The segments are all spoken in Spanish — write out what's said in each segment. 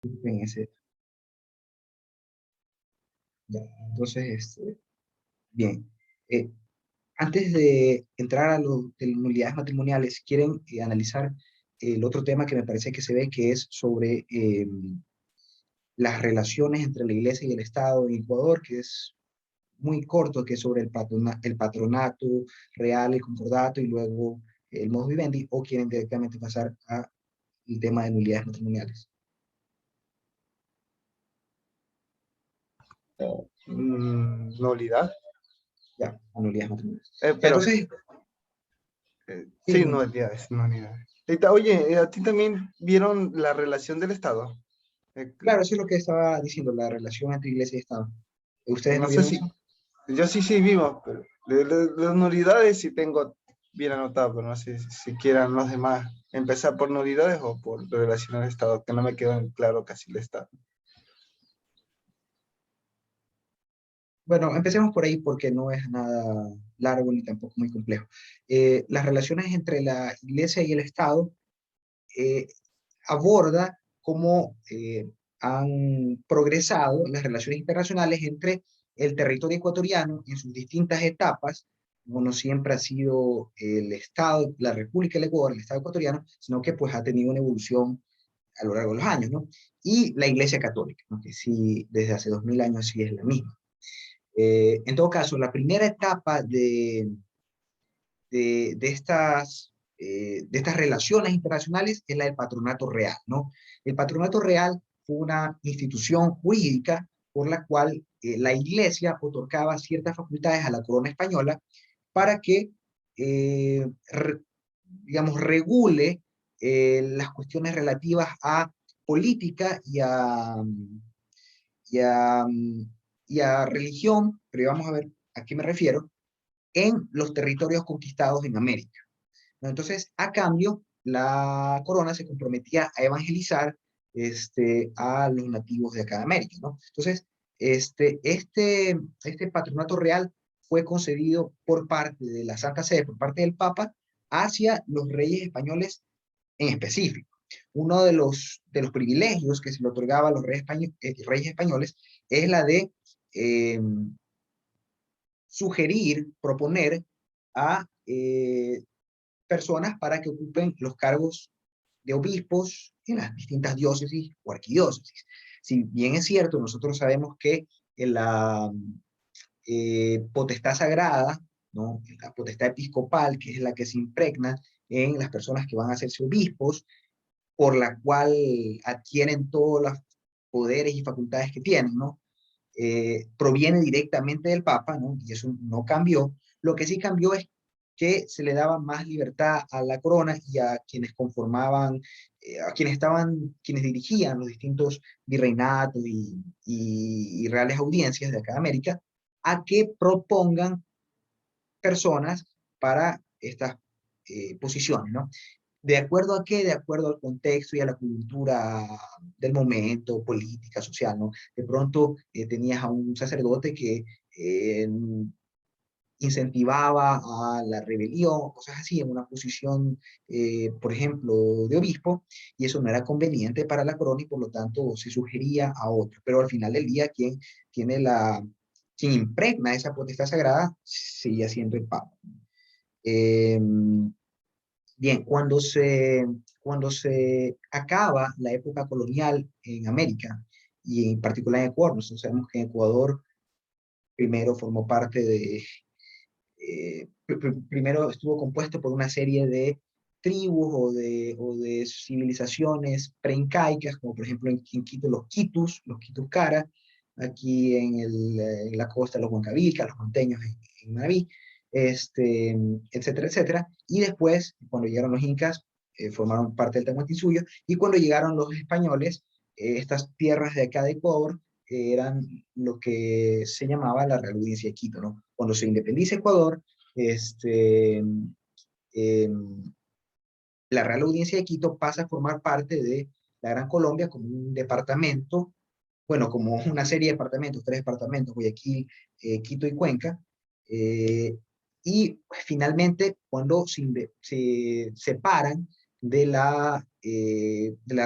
en ese, ya, entonces, bien. Eh, Antes de entrar a lo de nulidades matrimoniales, quieren analizar el otro tema que me parece que se ve, que es sobre las relaciones entre la iglesia y el Estado en Ecuador, que es muy corto, que es sobre el patronato real, el concordato y luego el modus vivendi, o quieren directamente pasar al tema de nulidades matrimoniales. Nulidad. Ya, a nulidades matrimoniales. Ya, Pero entonces, sí, sí, nulidades, nulidades. Oye, ¿a ti también vieron la relación del Estado? Eh, claro, eso es lo que estaba diciendo, la relación entre iglesia y Estado. ¿Ustedes no no sé vieron si, eso? yo sí vivo, pero las nulidades sí tengo bien anotado, pero no sé si quieran los demás empezar por nulidades o por relación al Estado, que no me quedó en claro casi el Estado. Bueno, empecemos por ahí porque no es nada largo ni tampoco muy complejo. Las relaciones entre la iglesia y el Estado eh, aborda cómo han progresado las relaciones internacionales entre el territorio ecuatoriano en sus distintas etapas. No siempre ha sido el Estado, la República del Ecuador, el Estado ecuatoriano, sino que pues ha tenido una evolución a lo largo de los años, ¿no? Y la Iglesia Católica, ¿no? Que sí, desde hace 2000 años sí es la misma. En todo caso, la primera etapa de estas relaciones internacionales es la del patronato real, ¿no? El patronato real fue una institución jurídica por la cual la iglesia otorgaba ciertas facultades a la corona española para que, re, digamos, regule las cuestiones relativas a política y a, y a religión, pero vamos a ver a qué me refiero, en los territorios conquistados en América, ¿no? Entonces, a cambio, la corona se comprometía a evangelizar a los nativos de acá de América, ¿no? Entonces, este patronato real fue concedido por parte de la Santa Sede, por parte del Papa, hacia los reyes españoles en específico. Uno de los privilegios que se le otorgaba a los reyes españoles es la de eh, sugerir, proponer a personas para que ocupen los cargos de obispos en las distintas diócesis o arquidiócesis. Si bien es cierto, nosotros sabemos que en la potestad sagrada, ¿no? La potestad episcopal, que es la que se impregna en las personas que van a hacerse obispos, por la cual adquieren todos los poderes y facultades que tienen, ¿no? Proviene directamente del Papa, ¿no? Y eso no cambió. Lo que sí cambió es que se le daba más libertad a la corona y a quienes conformaban, a quienes estaban, quienes dirigían los distintos virreinatos y reales audiencias de acá de América, a que propongan personas para estas posiciones, ¿no? ¿De acuerdo a qué? De acuerdo al contexto y a la cultura del momento, política, social, ¿no? De pronto tenías a un sacerdote que incentivaba a la rebelión, cosas así, en una posición, por ejemplo, de obispo, y eso no era conveniente para la corona y por lo tanto se sugería a otro. Pero al final del día, tiene quien impregna esa potestad sagrada seguía siendo el Papa. Eh, Bien, cuando se acaba la época colonial en América, y en particular en Ecuador, nosotros sabemos que Ecuador primero formó parte de, primero estuvo compuesto por una serie de tribus o de civilizaciones preincaicas, como por ejemplo en Quito los Quitus Cara, aquí en la costa los Huancavicas, los monteños en Manabí, etcétera, etcétera. Y después, cuando llegaron los incas, formaron parte del Tahuantinsuyo, y cuando llegaron los españoles, estas tierras de acá de Ecuador eran lo que se llamaba la Real Audiencia de Quito, ¿no? Cuando se independiza Ecuador, este, eh, la Real Audiencia de Quito pasa a formar parte de la Gran Colombia como un departamento, bueno, como una serie de departamentos, tres departamentos, Guayaquil, Quito y Cuenca, y pues, finalmente cuando se separan de la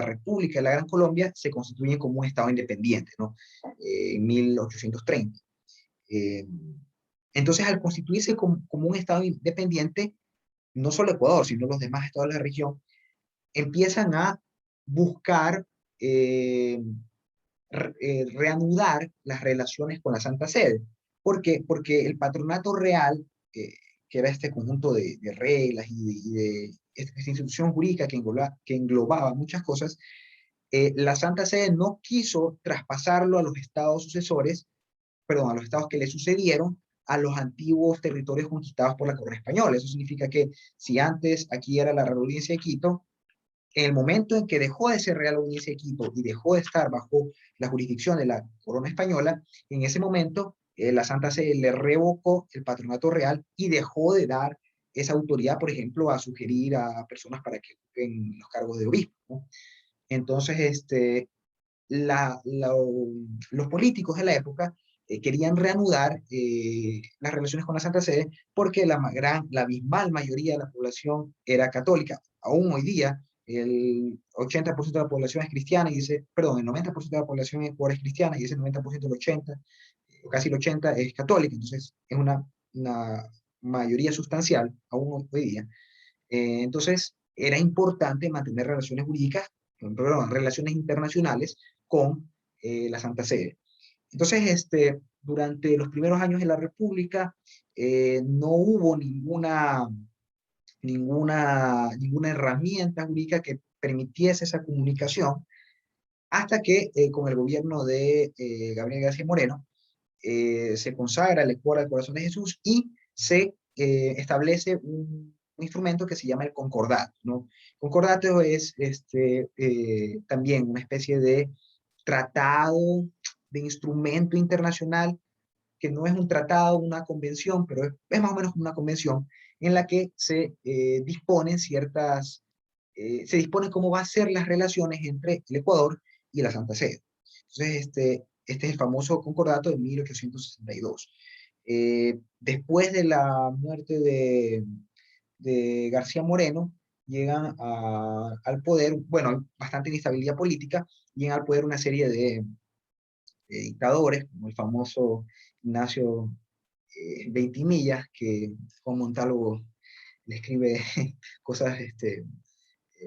República de la Gran Colombia se constituyen como un Estado independiente, ¿no? En 1830. Eh, entonces, al constituirse como un Estado independiente, no solo Ecuador, sino los demás estados de la región, empiezan a buscar reanudar las relaciones con la Santa Sede. ¿Por qué? Porque el patronato real, que era este conjunto de reglas y de esta institución jurídica que englobaba muchas cosas, la Santa Sede no quiso traspasarlo a los estados sucesores, perdón, a los estados que le sucedieron, a los antiguos territorios conquistados por la corona española. Eso significa que si antes aquí era la Real Audiencia de Quito, en el momento en que dejó de ser Real Audiencia de Quito y dejó de estar bajo la jurisdicción de la corona española, en ese momento la Santa Sede le revocó el patronato real y dejó de dar esa autoridad, por ejemplo, a sugerir a personas para que ocupen los cargos de obispo, ¿no? Entonces, los políticos de la época querían reanudar las relaciones con la Santa Sede porque la abismal mayoría de la población era católica. Aún hoy día, el 80% de la población es cristiana y perdón, el 90% de la población en Ecuador es cristiana y ese 90% del 80, casi el 80 es católica. Entonces, es una mayoría sustancial aún hoy día. Entonces, era importante mantener relaciones jurídicas, perdón, relaciones internacionales con la Santa Sede. Entonces, durante los primeros años de la República, no hubo ninguna herramienta jurídica que permitiese esa comunicación, hasta que con el gobierno de Gabriel García Moreno se consagra el Ecuador al Corazón de Jesús y se establece un instrumento que se llama el concordato, ¿no? Concordato es también una especie de tratado, de instrumento internacional, que no es un tratado, una convención, pero es más o menos como una convención en la que se dispone cómo va a ser las relaciones entre el Ecuador y la Santa Sede. Entonces, este es el famoso concordato de 1862. Después de la muerte de García Moreno, llegan al poder, bueno, bastante inestabilidad política, llegan al poder una serie dictadores, como el famoso Ignacio Veintimilla, que Juan Montalvo le escribe cosas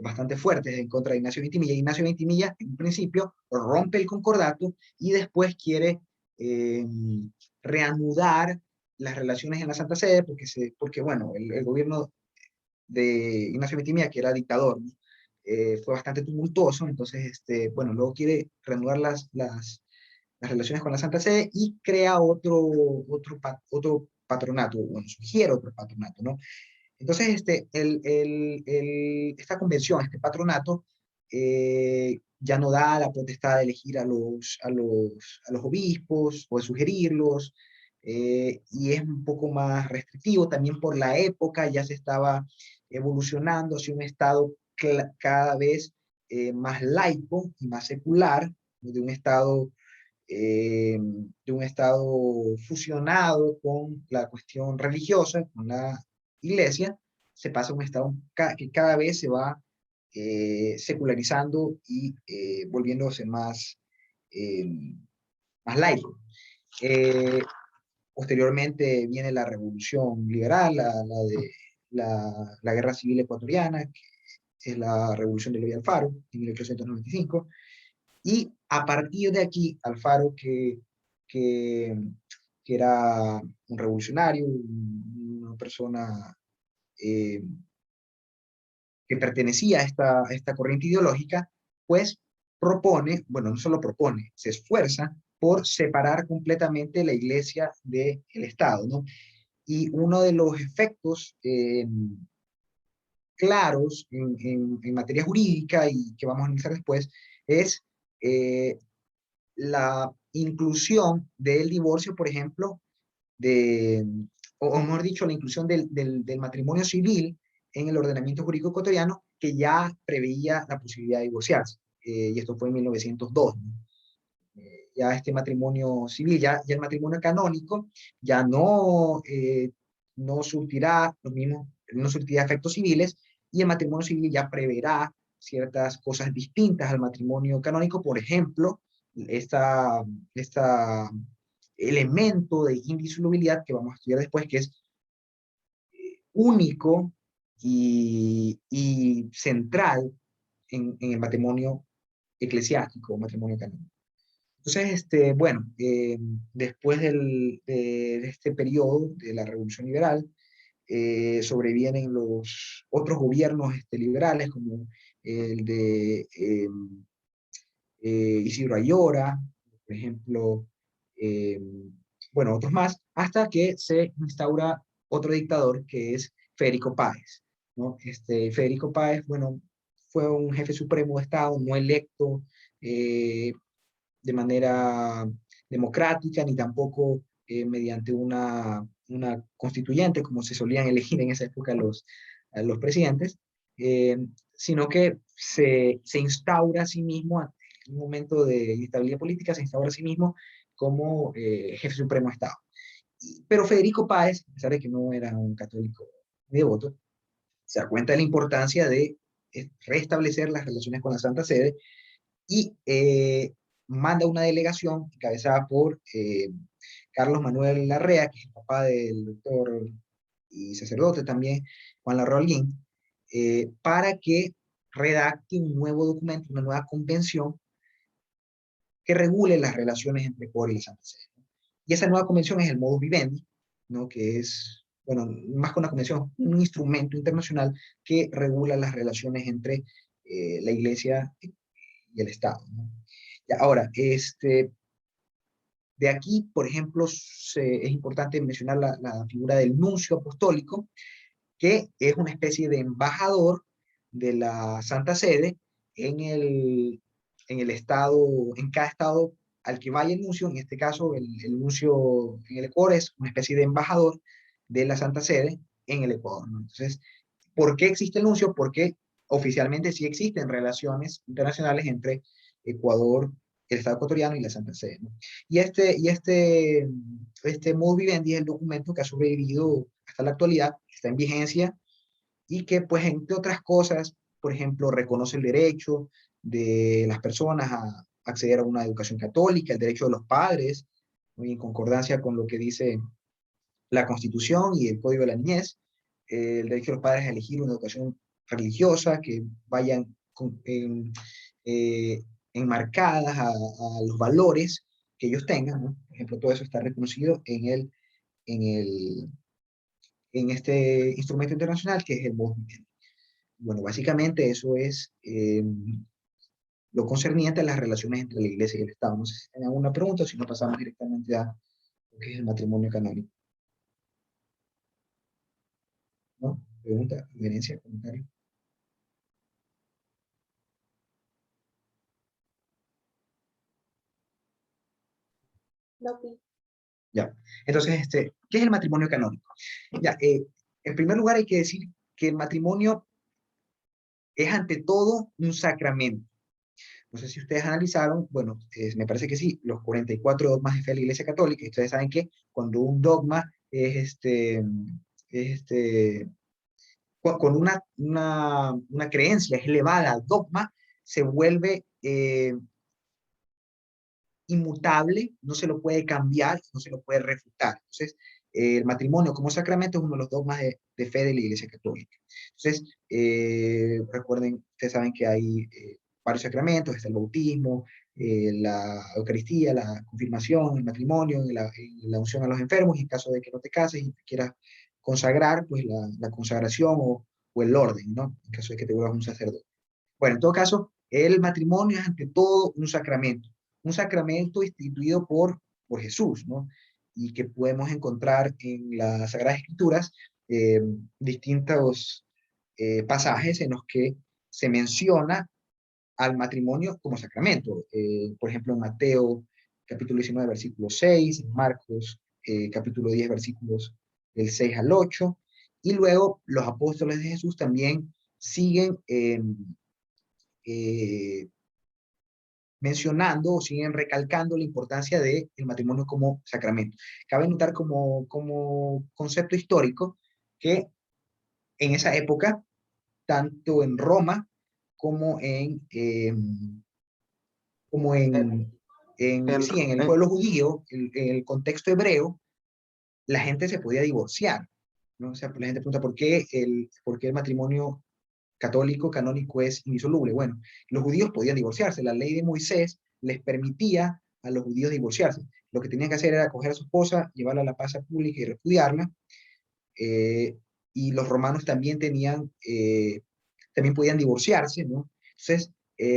bastante fuertes en contra de Ignacio Veintimilla. Ignacio Veintimilla, en un principio, rompe el concordato y después quiere eh, reanudar las relaciones en la Santa Sede, porque bueno, el gobierno de Ignacio Veintimilla, que era dictador, ¿no? Fue bastante tumultuoso, entonces, bueno, luego quiere reanudar las relaciones con la Santa Sede y crea otro patronato, bueno, sugiere otro patronato, ¿no? Entonces, esta convención, este patronato, ya no da la potestad de elegir a los obispos o de sugerirlos, y es un poco más restrictivo también por la época, ya se estaba evolucionando hacia un estado cada vez más laico y más secular, de un estado fusionado con la cuestión religiosa, con la iglesia, se pasa a un estado que cada vez se va secularizando y volviéndose eh, más laico. Eh, Posteriormente viene la revolución liberal, la guerra civil ecuatoriana, que es la revolución de Levi Alfaro, en 1895, y a partir de aquí, Alfaro, que, que era un revolucionario, una persona eh, que pertenecía a esta corriente ideológica, pues propone, bueno, no solo propone, se esfuerza por separar completamente la iglesia del Estado, ¿no? Y uno de los efectos claros en materia jurídica y que vamos a analizar después es eh, la inclusión del divorcio, por ejemplo, de, o mejor dicho, la inclusión del matrimonio civil en el ordenamiento jurídico ecuatoriano, que ya preveía la posibilidad de divorciarse. Y esto fue en 1902, ¿no? Ya este matrimonio civil, ya el matrimonio canónico, ya no surtirá los mismos, no surtirá efectos civiles, y el matrimonio civil ya preverá ciertas cosas distintas al matrimonio canónico, por ejemplo, esta elemento de indisolubilidad que vamos a estudiar después, que es único y central en el matrimonio eclesiástico o matrimonio canónico. Entonces, bueno, después de este periodo de la Revolución Liberal, sobrevienen los otros gobiernos liberales, como el de Isidro Ayora, por ejemplo, eh, bueno, otros más, hasta que se instaura otro dictador que es Federico Páez, ¿no? Federico Páez, bueno, fue un jefe supremo de Estado, no electo de manera democrática, ni tampoco mediante una constituyente, como se solían elegir en esa época a los presidentes, eh, sino que se instaura a sí mismo, en un momento de inestabilidad política, se instaura a sí mismo como jefe supremo de Estado. Pero Federico Páez, a pesar de que no era un católico devoto, se da cuenta de la importancia de restablecer las relaciones con la Santa Sede y manda una delegación encabezada por Carlos Manuel Larrea, que es el papá del doctor y sacerdote también, Juan Larrea Holguín, para que redacte un nuevo documento, una nueva convención que regule las relaciones entre Ecuador y la Santa Sede. Y esa nueva convención es el Modus Vivendi, ¿no? Que es, bueno, más que una convención, un instrumento internacional que regula las relaciones entre la Iglesia y el Estado, ¿no? Ya, ahora, de aquí, por ejemplo, es importante mencionar la figura del nuncio apostólico, que es una especie de embajador de la Santa Sede en en el estado, en cada estado al que vaya el nuncio. En este caso, el nuncio en el Ecuador es una especie de embajador de la Santa Sede en el Ecuador, ¿no? Entonces, ¿por qué existe el nuncio? Porque oficialmente sí existen relaciones internacionales entre Ecuador, el Estado ecuatoriano y la Santa Sede, ¿no? Este Modus Vivendi es el documento que ha sobrevivido hasta la actualidad, que está en vigencia y que, pues, entre otras cosas, por ejemplo, reconoce el derecho de las personas a acceder a una educación católica, el derecho de los padres, muy en concordancia con lo que dice la Constitución y el Código de la Niñez, el derecho de los padres a elegir una educación religiosa que vayan eh, enmarcadas a los valores que ellos tengan, ¿no? Por ejemplo, todo eso está reconocido en el, en este instrumento internacional que es el MOSBIT. Bueno, básicamente eso es lo concerniente a las relaciones entre la Iglesia y el Estado. No sé si tienen alguna pregunta o si no pasamos directamente a lo que es el matrimonio canónico, ¿no? Pregunta, sugerencia, comentario. Lopi. Ya. Entonces, ¿qué es el matrimonio canónico? Ya, en primer lugar hay que decir que el matrimonio es ante todo un sacramento. No sé si ustedes analizaron, bueno, me parece que sí, los 44 dogmas de fe de la Iglesia Católica, y ustedes saben que cuando un dogma es con una creencia es elevada al dogma, se vuelve inmutable, no se lo puede cambiar, no se lo puede refutar. Entonces, el matrimonio como sacramento es uno de los dogmas de fe de la Iglesia Católica. Entonces, recuerden, ustedes saben que hay varios sacramentos, está el bautismo, la Eucaristía, la confirmación, el matrimonio, la unción a los enfermos, y en caso de que no te cases y te quieras consagrar, pues la consagración o el orden, ¿no? En caso de que te vuelvas un sacerdote. Bueno, en todo caso, el matrimonio es ante todo un sacramento instituido por Jesús, ¿no? Y que podemos encontrar en las Sagradas Escrituras eh, distintos pasajes en los que se menciona al matrimonio como sacramento. Por ejemplo, en Mateo capítulo 19, versículo 6, en Marcos capítulo 10, versículos del 6 al 8, y luego los apóstoles de Jesús también siguen eh, mencionando o siguen recalcando la importancia del matrimonio como sacramento. Cabe notar como concepto histórico que en esa época tanto en Roma como como En, sí, en el en- pueblo judío, en el contexto hebreo, la gente se podía divorciar, ¿no? O sea, la gente pregunta por qué el matrimonio católico canónico es indisoluble. Bueno, los judíos podían divorciarse, la ley de Moisés les permitía a los judíos divorciarse. Lo que tenían que hacer era coger a su esposa, llevarla a la plaza pública y repudiarla, eh, y los romanos también también podían divorciarse, ¿no? Entonces,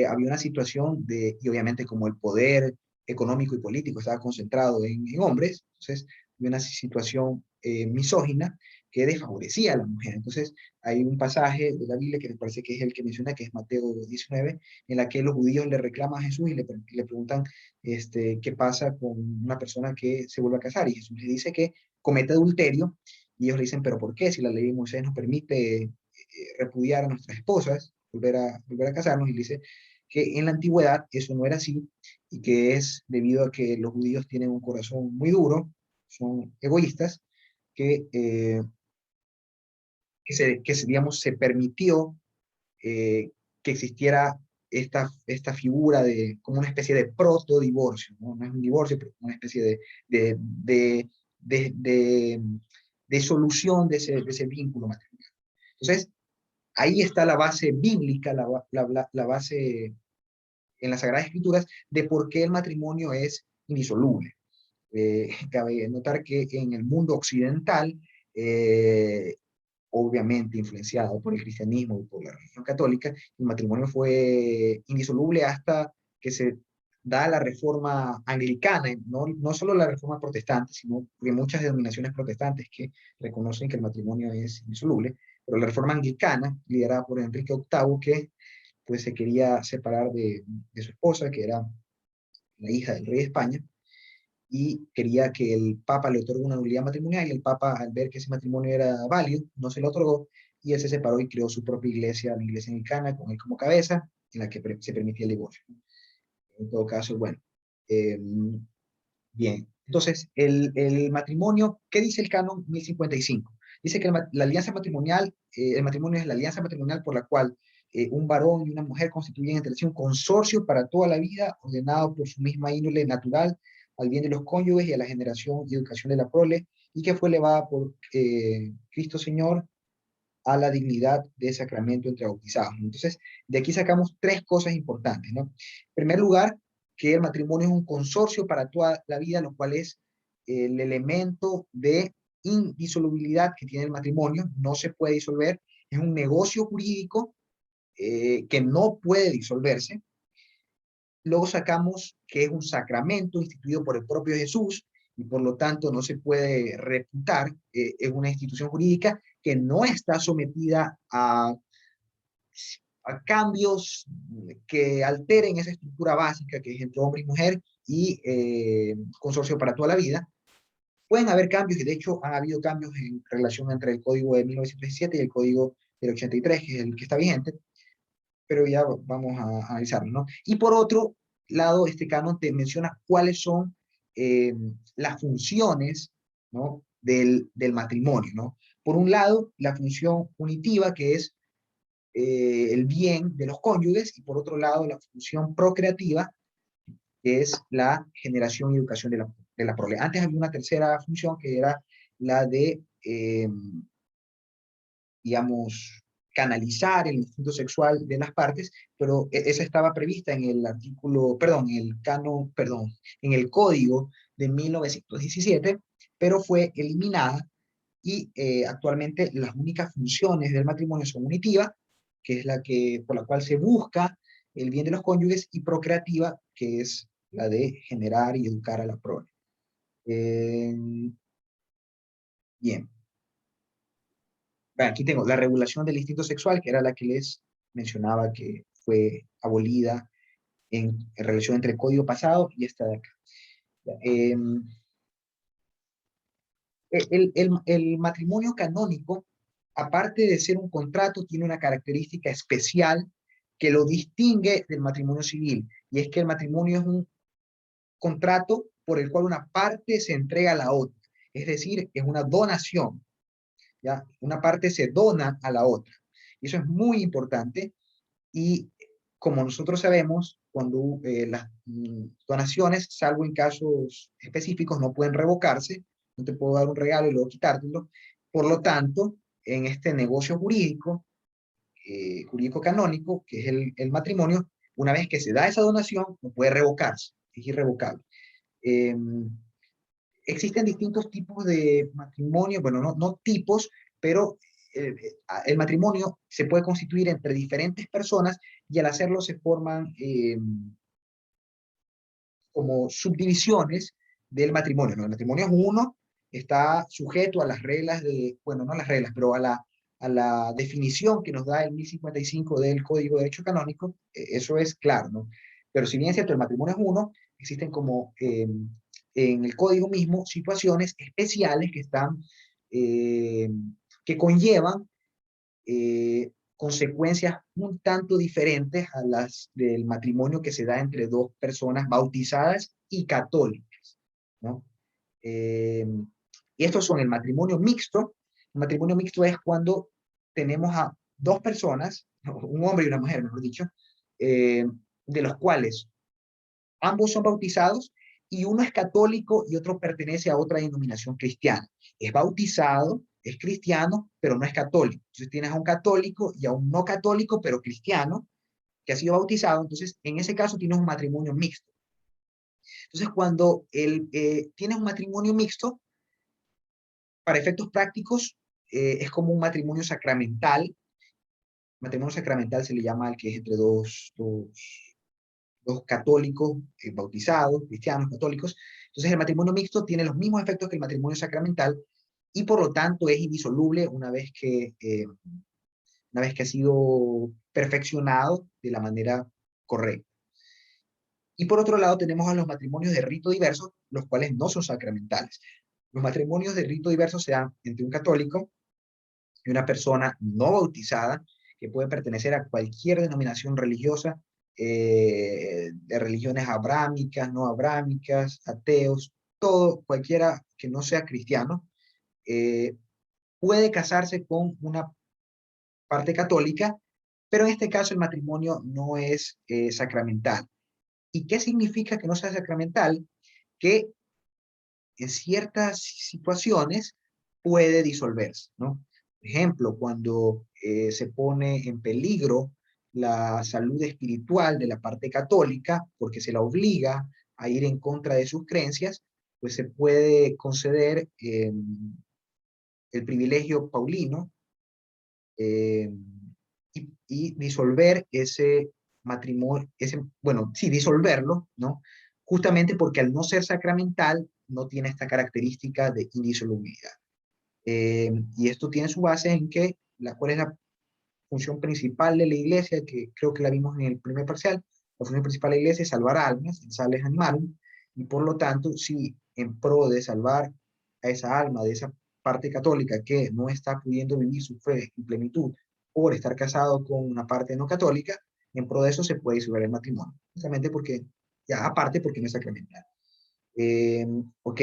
había una situación y obviamente como el poder económico y político estaba concentrado en hombres, entonces había una situación misógina que desfavorecía a la mujer. Entonces, hay un pasaje de la Biblia que me parece que es el que menciona, que es Mateo 19, en la que los judíos le reclaman a Jesús y le preguntan qué pasa con una persona que se vuelve a casar, y Jesús le dice que comete adulterio, y ellos le dicen, pero ¿por qué? Si la ley de Moisés nos permite repudiar a nuestras esposas, volver a casarnos, y le dice que en la antigüedad eso no era así, y que es debido a que los judíos tienen un corazón muy duro, son egoístas, que, eh, digamos, se permitió que existiera esta figura de como una especie de proto-divorcio, ¿no? No es un divorcio, pero una especie de, de, de, de, de solución de ese vínculo matrimonial. Entonces, ahí está la base bíblica, la base en las Sagradas Escrituras de por qué el matrimonio es indisoluble. Cabe notar que en el mundo occidental, eh, obviamente influenciado por el cristianismo y por la religión católica, el matrimonio fue indisoluble hasta que se da la reforma anglicana, no solo la reforma protestante, sino de muchas denominaciones protestantes que reconocen que el matrimonio es indisoluble, pero la reforma anglicana, liderada por Enrique VIII, que pues se quería separar de su esposa, que era la hija del rey de España, y quería que el Papa le otorgue una nulidad matrimonial, y el Papa, al ver que ese matrimonio era válido, no se lo otorgó, y él se separó y creó su propia iglesia, la iglesia anglicana, con él como cabeza, en la que se permitía el divorcio. En todo caso, bueno, eh, bien. Entonces, el matrimonio, ¿qué dice el canon 1055? Dice que la alianza matrimonial, el matrimonio es la alianza matrimonial por la cual un varón y una mujer constituyen entre sí un consorcio para toda la vida, ordenado por su misma índole natural, al bien de los cónyuges y a la generación y educación de la prole, y que fue elevada por Cristo Señor a la dignidad de sacramento entre bautizados. Entonces, de aquí sacamos tres cosas importantes, ¿no? En primer lugar, que el matrimonio es un consorcio para toda la vida, lo cual es el elemento de indisolubilidad que tiene el matrimonio, no se puede disolver, es un negocio jurídico que no puede disolverse. Luego sacamos que es un sacramento instituido por el propio Jesús y por lo tanto no se puede refutar, es una institución jurídica que no está sometida a cambios que alteren esa estructura básica que es entre hombre y mujer y consorcio para toda la vida. Pueden haber cambios, y de hecho han habido cambios en relación entre el código de 1917 y el código del 83, que es el que está vigente, pero ya vamos a analizarlo, ¿no? Y por otro lado, este canon te menciona cuáles son las funciones, ¿no? del matrimonio, ¿no? Por un lado, la función unitiva, que es el bien de los cónyuges, y por otro lado, la función procreativa, que es la generación y educación de la prole. Antes había una tercera función que era la de, digamos, canalizar el instinto sexual de las partes, pero esa estaba prevista en el artículo, perdón, en el canon, perdón, en el código de 1917, pero fue eliminada, y actualmente las únicas funciones del matrimonio son unitiva, que es por la cual se busca el bien de los cónyuges, y procreativa, que es la de generar y educar a la prole. Eh, bien. Bueno, aquí tengo la regulación del instinto sexual, que era la que les mencionaba que fue abolida en relación entre el código pasado y esta de acá. Eh, el matrimonio canónico, aparte de ser un contrato, tiene una característica especial que lo distingue del matrimonio civil, y es que el matrimonio es un contrato por el cual una parte se entrega a la otra, es decir, es una donación, ¿ya? Una parte se dona a la otra. Y eso es muy importante. Y como nosotros sabemos, cuando las donaciones, salvo en casos específicos, no pueden revocarse, no te puedo dar un regalo y luego quitártelo. Por lo tanto, en este negocio jurídico, jurídico canónico, que es el matrimonio, una vez que se da esa donación, no puede revocarse, es irrevocable. Eh, Existen distintos tipos de matrimonio, bueno, no tipos, pero el matrimonio se puede constituir entre diferentes personas y al hacerlo se forman como subdivisiones del matrimonio, ¿no? El matrimonio es uno, está sujeto a las reglas de, bueno, no a las reglas, pero a la definición que nos da el 1055 del Código de Derecho Canónico, eso es claro, ¿no? Pero si bien es cierto, el matrimonio es uno, existen como en el código mismo situaciones especiales que están, que conllevan consecuencias un tanto diferentes a las del matrimonio que se da entre dos personas bautizadas y católicas, ¿no? Y estos son el matrimonio mixto. El matrimonio mixto es cuando tenemos a dos personas, un hombre y una mujer, mejor dicho, de los cuales ambos son bautizados y uno es católico y otro pertenece a otra denominación cristiana. Es bautizado, es cristiano, pero no es católico. Entonces tienes a un católico y a un no católico, pero cristiano, que ha sido bautizado. Entonces, en ese caso tienes un matrimonio mixto. Entonces, cuando tienes un matrimonio mixto, para efectos prácticos, es como un matrimonio sacramental. Matrimonio sacramental se le llama al que es entre dos católicos bautizados, cristianos, católicos. Entonces el matrimonio mixto tiene los mismos efectos que el matrimonio sacramental y por lo tanto es indisoluble una vez que ha sido perfeccionado de la manera correcta. Y por otro lado tenemos a los matrimonios de rito diverso, los cuales no son sacramentales. Los matrimonios de rito diverso se dan entre un católico y una persona no bautizada que puede pertenecer a cualquier denominación religiosa, de religiones abrámicas, no abrámicas, ateos, todo, cualquiera que no sea cristiano, eh, puede casarse con una parte católica, pero en este caso el matrimonio no es sacramental. ¿Y qué significa que no sea sacramental? Que en ciertas situaciones puede disolverse, ¿no? Por ejemplo, cuando se pone en peligro la salud espiritual de la parte católica, porque se la obliga a ir en contra de sus creencias, pues se puede conceder el privilegio paulino eh, y disolver ese matrimonio, bueno, sí, disolverlo, ¿no? Justamente porque al no ser sacramental no tiene esta característica de indisolubilidad. Y esto tiene su base en que, ¿cuál es la función principal de la iglesia? Que creo que la vimos en el primer parcial. La función principal de la iglesia es salvar almas, en sales animarum, y por lo tanto, si en pro de salvar a esa alma, de esa parte católica que no está pudiendo vivir su fe en plenitud por estar casado con una parte no católica, en pro de eso se puede disolver el matrimonio, justamente porque, ya aparte porque no es sacramental. Ok,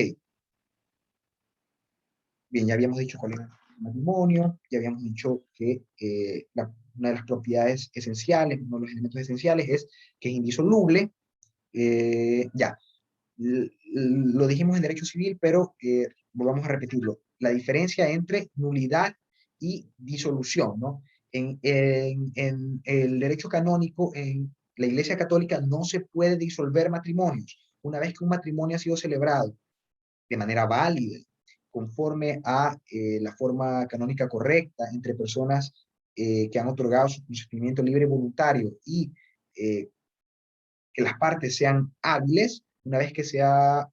bien, ya habíamos dicho cuál era el matrimonio, ya habíamos dicho que una de las propiedades esenciales, uno de los elementos esenciales es que es indisoluble. Ya, lo dijimos en derecho civil, pero volvamos a repetirlo. La diferencia entre nulidad y disolución, ¿no? En el derecho canónico, en la Iglesia Católica no se puede disolver matrimonios. Una vez que un matrimonio ha sido celebrado de manera válida, conforme a la forma canónica correcta entre personas que han otorgado su consentimiento libre y voluntario y que las partes sean hábiles, una vez que se ha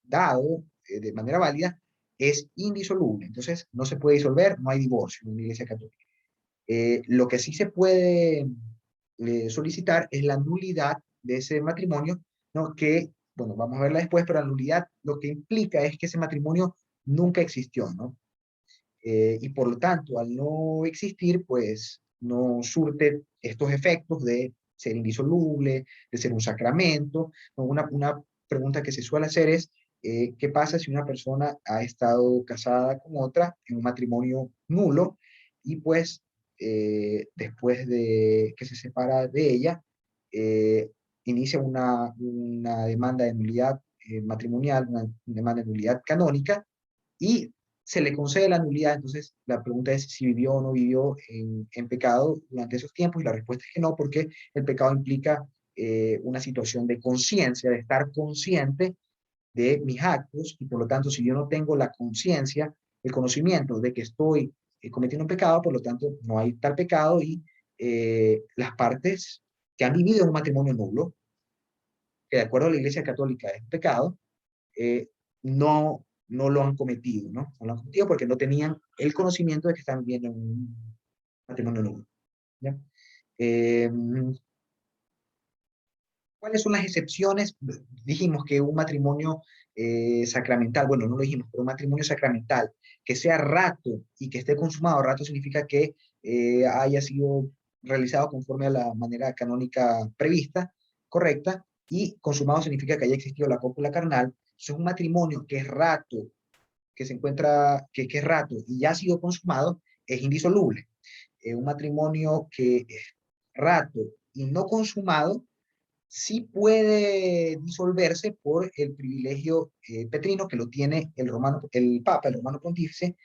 dado de manera válida, es indisoluble. Entonces, no se puede disolver, no hay divorcio en la Iglesia Católica. Lo que sí se puede solicitar es la nulidad de ese matrimonio, ¿no? Que, bueno, vamos a verla después, pero la nulidad lo que implica es que ese matrimonio nunca existió, ¿no? Y por lo tanto, al no existir, pues no surte estos efectos de ser indisoluble, de ser un sacramento, ¿no? Una pregunta que se suele hacer es, ¿qué pasa si una persona ha estado casada con otra en un matrimonio nulo y pues después de que se separa de ella, inicia una demanda de nulidad matrimonial, una demanda de nulidad canónica, y se le concede la nulidad. Entonces la pregunta es si vivió o no vivió en pecado durante esos tiempos, y la respuesta es que no, porque el pecado implica una situación de conciencia, de estar consciente de mis actos, y por lo tanto, si yo no tengo la conciencia, el conocimiento de que estoy cometiendo un pecado, por lo tanto, no hay tal pecado, y las partes que han vivido en un matrimonio nulo, que de acuerdo a la Iglesia Católica es pecado, eh, no lo han cometido, ¿no? No lo han cometido porque no tenían el conocimiento de que están viviendo en un matrimonio nulo, ¿ya? Eh, ¿Cuáles son las excepciones? Dijimos que un matrimonio sacramental, bueno, no lo dijimos, pero un matrimonio sacramental que sea rato y que esté consumado. Rato significa que haya sido realizado conforme a la manera canónica prevista, correcta, y consumado significa que haya existido la cópula carnal. Eso es un matrimonio que es rato, que se encuentra, que es rato y ya ha sido consumado, es indisoluble. Un matrimonio que es rato y no consumado sí puede disolverse por el privilegio petrino que lo tiene el Papa, el romano pontífice,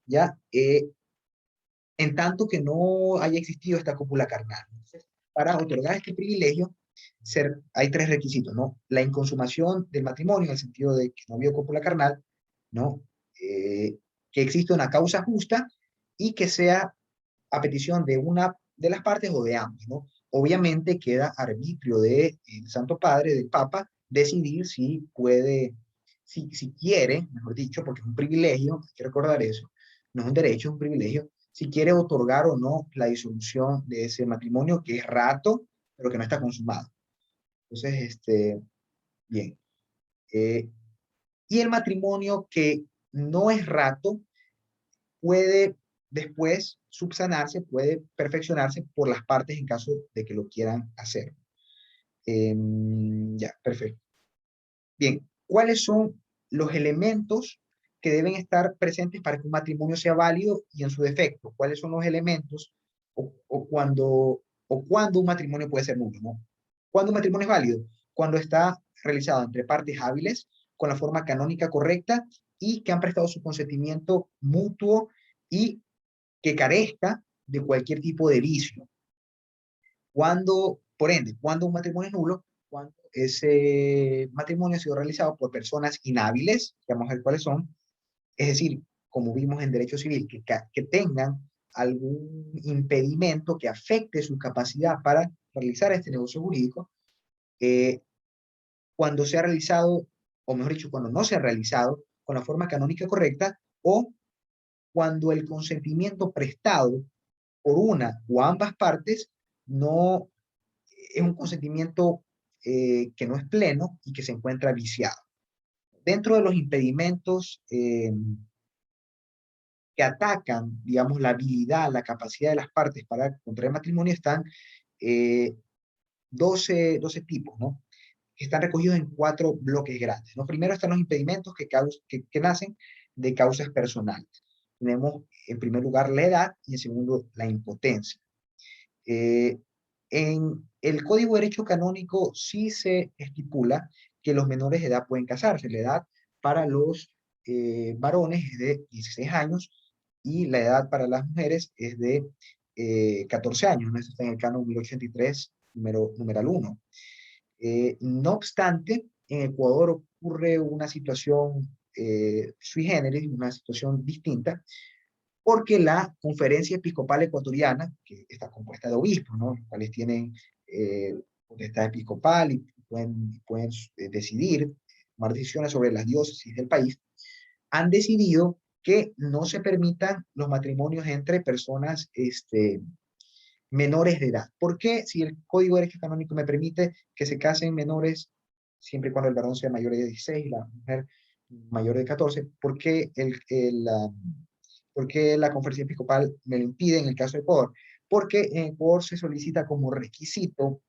ya, en tanto que no haya existido esta cópula carnal. Entonces, para otorgar este privilegio, hay tres requisitos, ¿no? La inconsumación del matrimonio, en el sentido de que no había cópula carnal, ¿no? Que existe una causa justa y que sea a petición de una de las partes o de ambos, ¿no? Obviamente queda arbitrio del Santo Padre, del Papa, decidir si puede, si quiere, mejor dicho, porque es un privilegio, hay que recordar eso, no es un derecho, es un privilegio, si quiere otorgar o no la disolución de ese matrimonio que es rato, pero que no está consumado. Entonces, bien. Eh, y el matrimonio que no es rato puede después subsanarse, puede perfeccionarse por las partes en caso de que lo quieran hacer. Ya, perfecto. Bien, ¿cuáles son los elementos que deben estar presentes para que un matrimonio sea válido y en su defecto? ¿Cuáles son los elementos o cuando un matrimonio puede ser nulo, ¿no? ¿Cuándo un matrimonio es válido? Cuando está realizado entre partes hábiles, con la forma canónica correcta y que han prestado su consentimiento mutuo y que carezca de cualquier tipo de vicio. Por ende, cuando un matrimonio es nulo, cuando ese matrimonio ha sido realizado por personas inhábiles, que vamos a ver cuáles son, es decir, como vimos en derecho civil, que tengan algún impedimento que afecte su capacidad para realizar este negocio jurídico, eh, cuando se ha realizado, o mejor dicho, cuando no se ha realizado con la forma canónica correcta, o cuando el consentimiento prestado por una o ambas partes no es un consentimiento que no es pleno y que se encuentra viciado. Dentro de los impedimentos que atacan, digamos, la habilidad, la capacidad de las partes para contraer matrimonio están eh, 12 tipos, ¿no? Que están recogidos en 4 bloques grandes, ¿no? Primero están los impedimentos que nacen de causas personales. Tenemos en primer lugar la edad y en segundo la impotencia. En el Código de Derecho Canónico sí se estipula que los menores de edad pueden casarse. La edad para los varones es de 16 años y la edad para las mujeres es de 14 años, ¿no? Eso está en el canon 1083, numeral 1. No obstante, en Ecuador ocurre una situación sui generis, una situación distinta, porque la Conferencia Episcopal Ecuatoriana, que está compuesta de obispos, ¿no? Los cuales tienen potestad episcopal y pueden decidir, tomar decisiones sobre las diócesis del país, han decidido que no se permitan los matrimonios entre personas menores de edad. ¿Por qué? Si el Código de Derecho Canónico me permite que se casen menores, siempre y cuando el varón sea mayor de 16 y la mujer mayor de 14, ¿por qué porque la conferencia episcopal me lo impide en el caso de Ecuador? Porque en Ecuador se solicita como requisito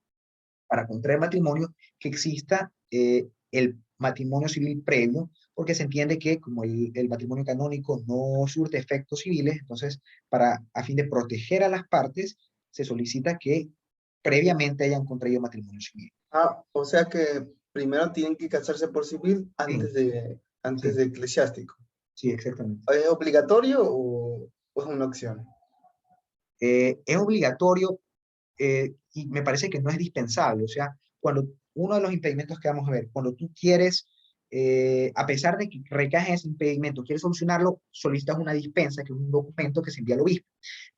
para contraer matrimonio que exista matrimonio civil previo, porque se entiende que como el matrimonio canónico no surte efectos civiles, entonces a fin de proteger a las partes, se solicita que previamente hayan contraído matrimonio civil. Ah, o sea que primero tienen que casarse por civil Sí, antes sí, de eclesiástico. sí, exactamente. ¿Es obligatorio o es una opción? Es obligatorio y me parece que no es dispensable. O sea, cuando uno de los impedimentos que vamos a ver, cuando tú quieres, a pesar de que recaes en ese impedimento, quieres solucionarlo, solicitas una dispensa, que es un documento que se envía al obispo.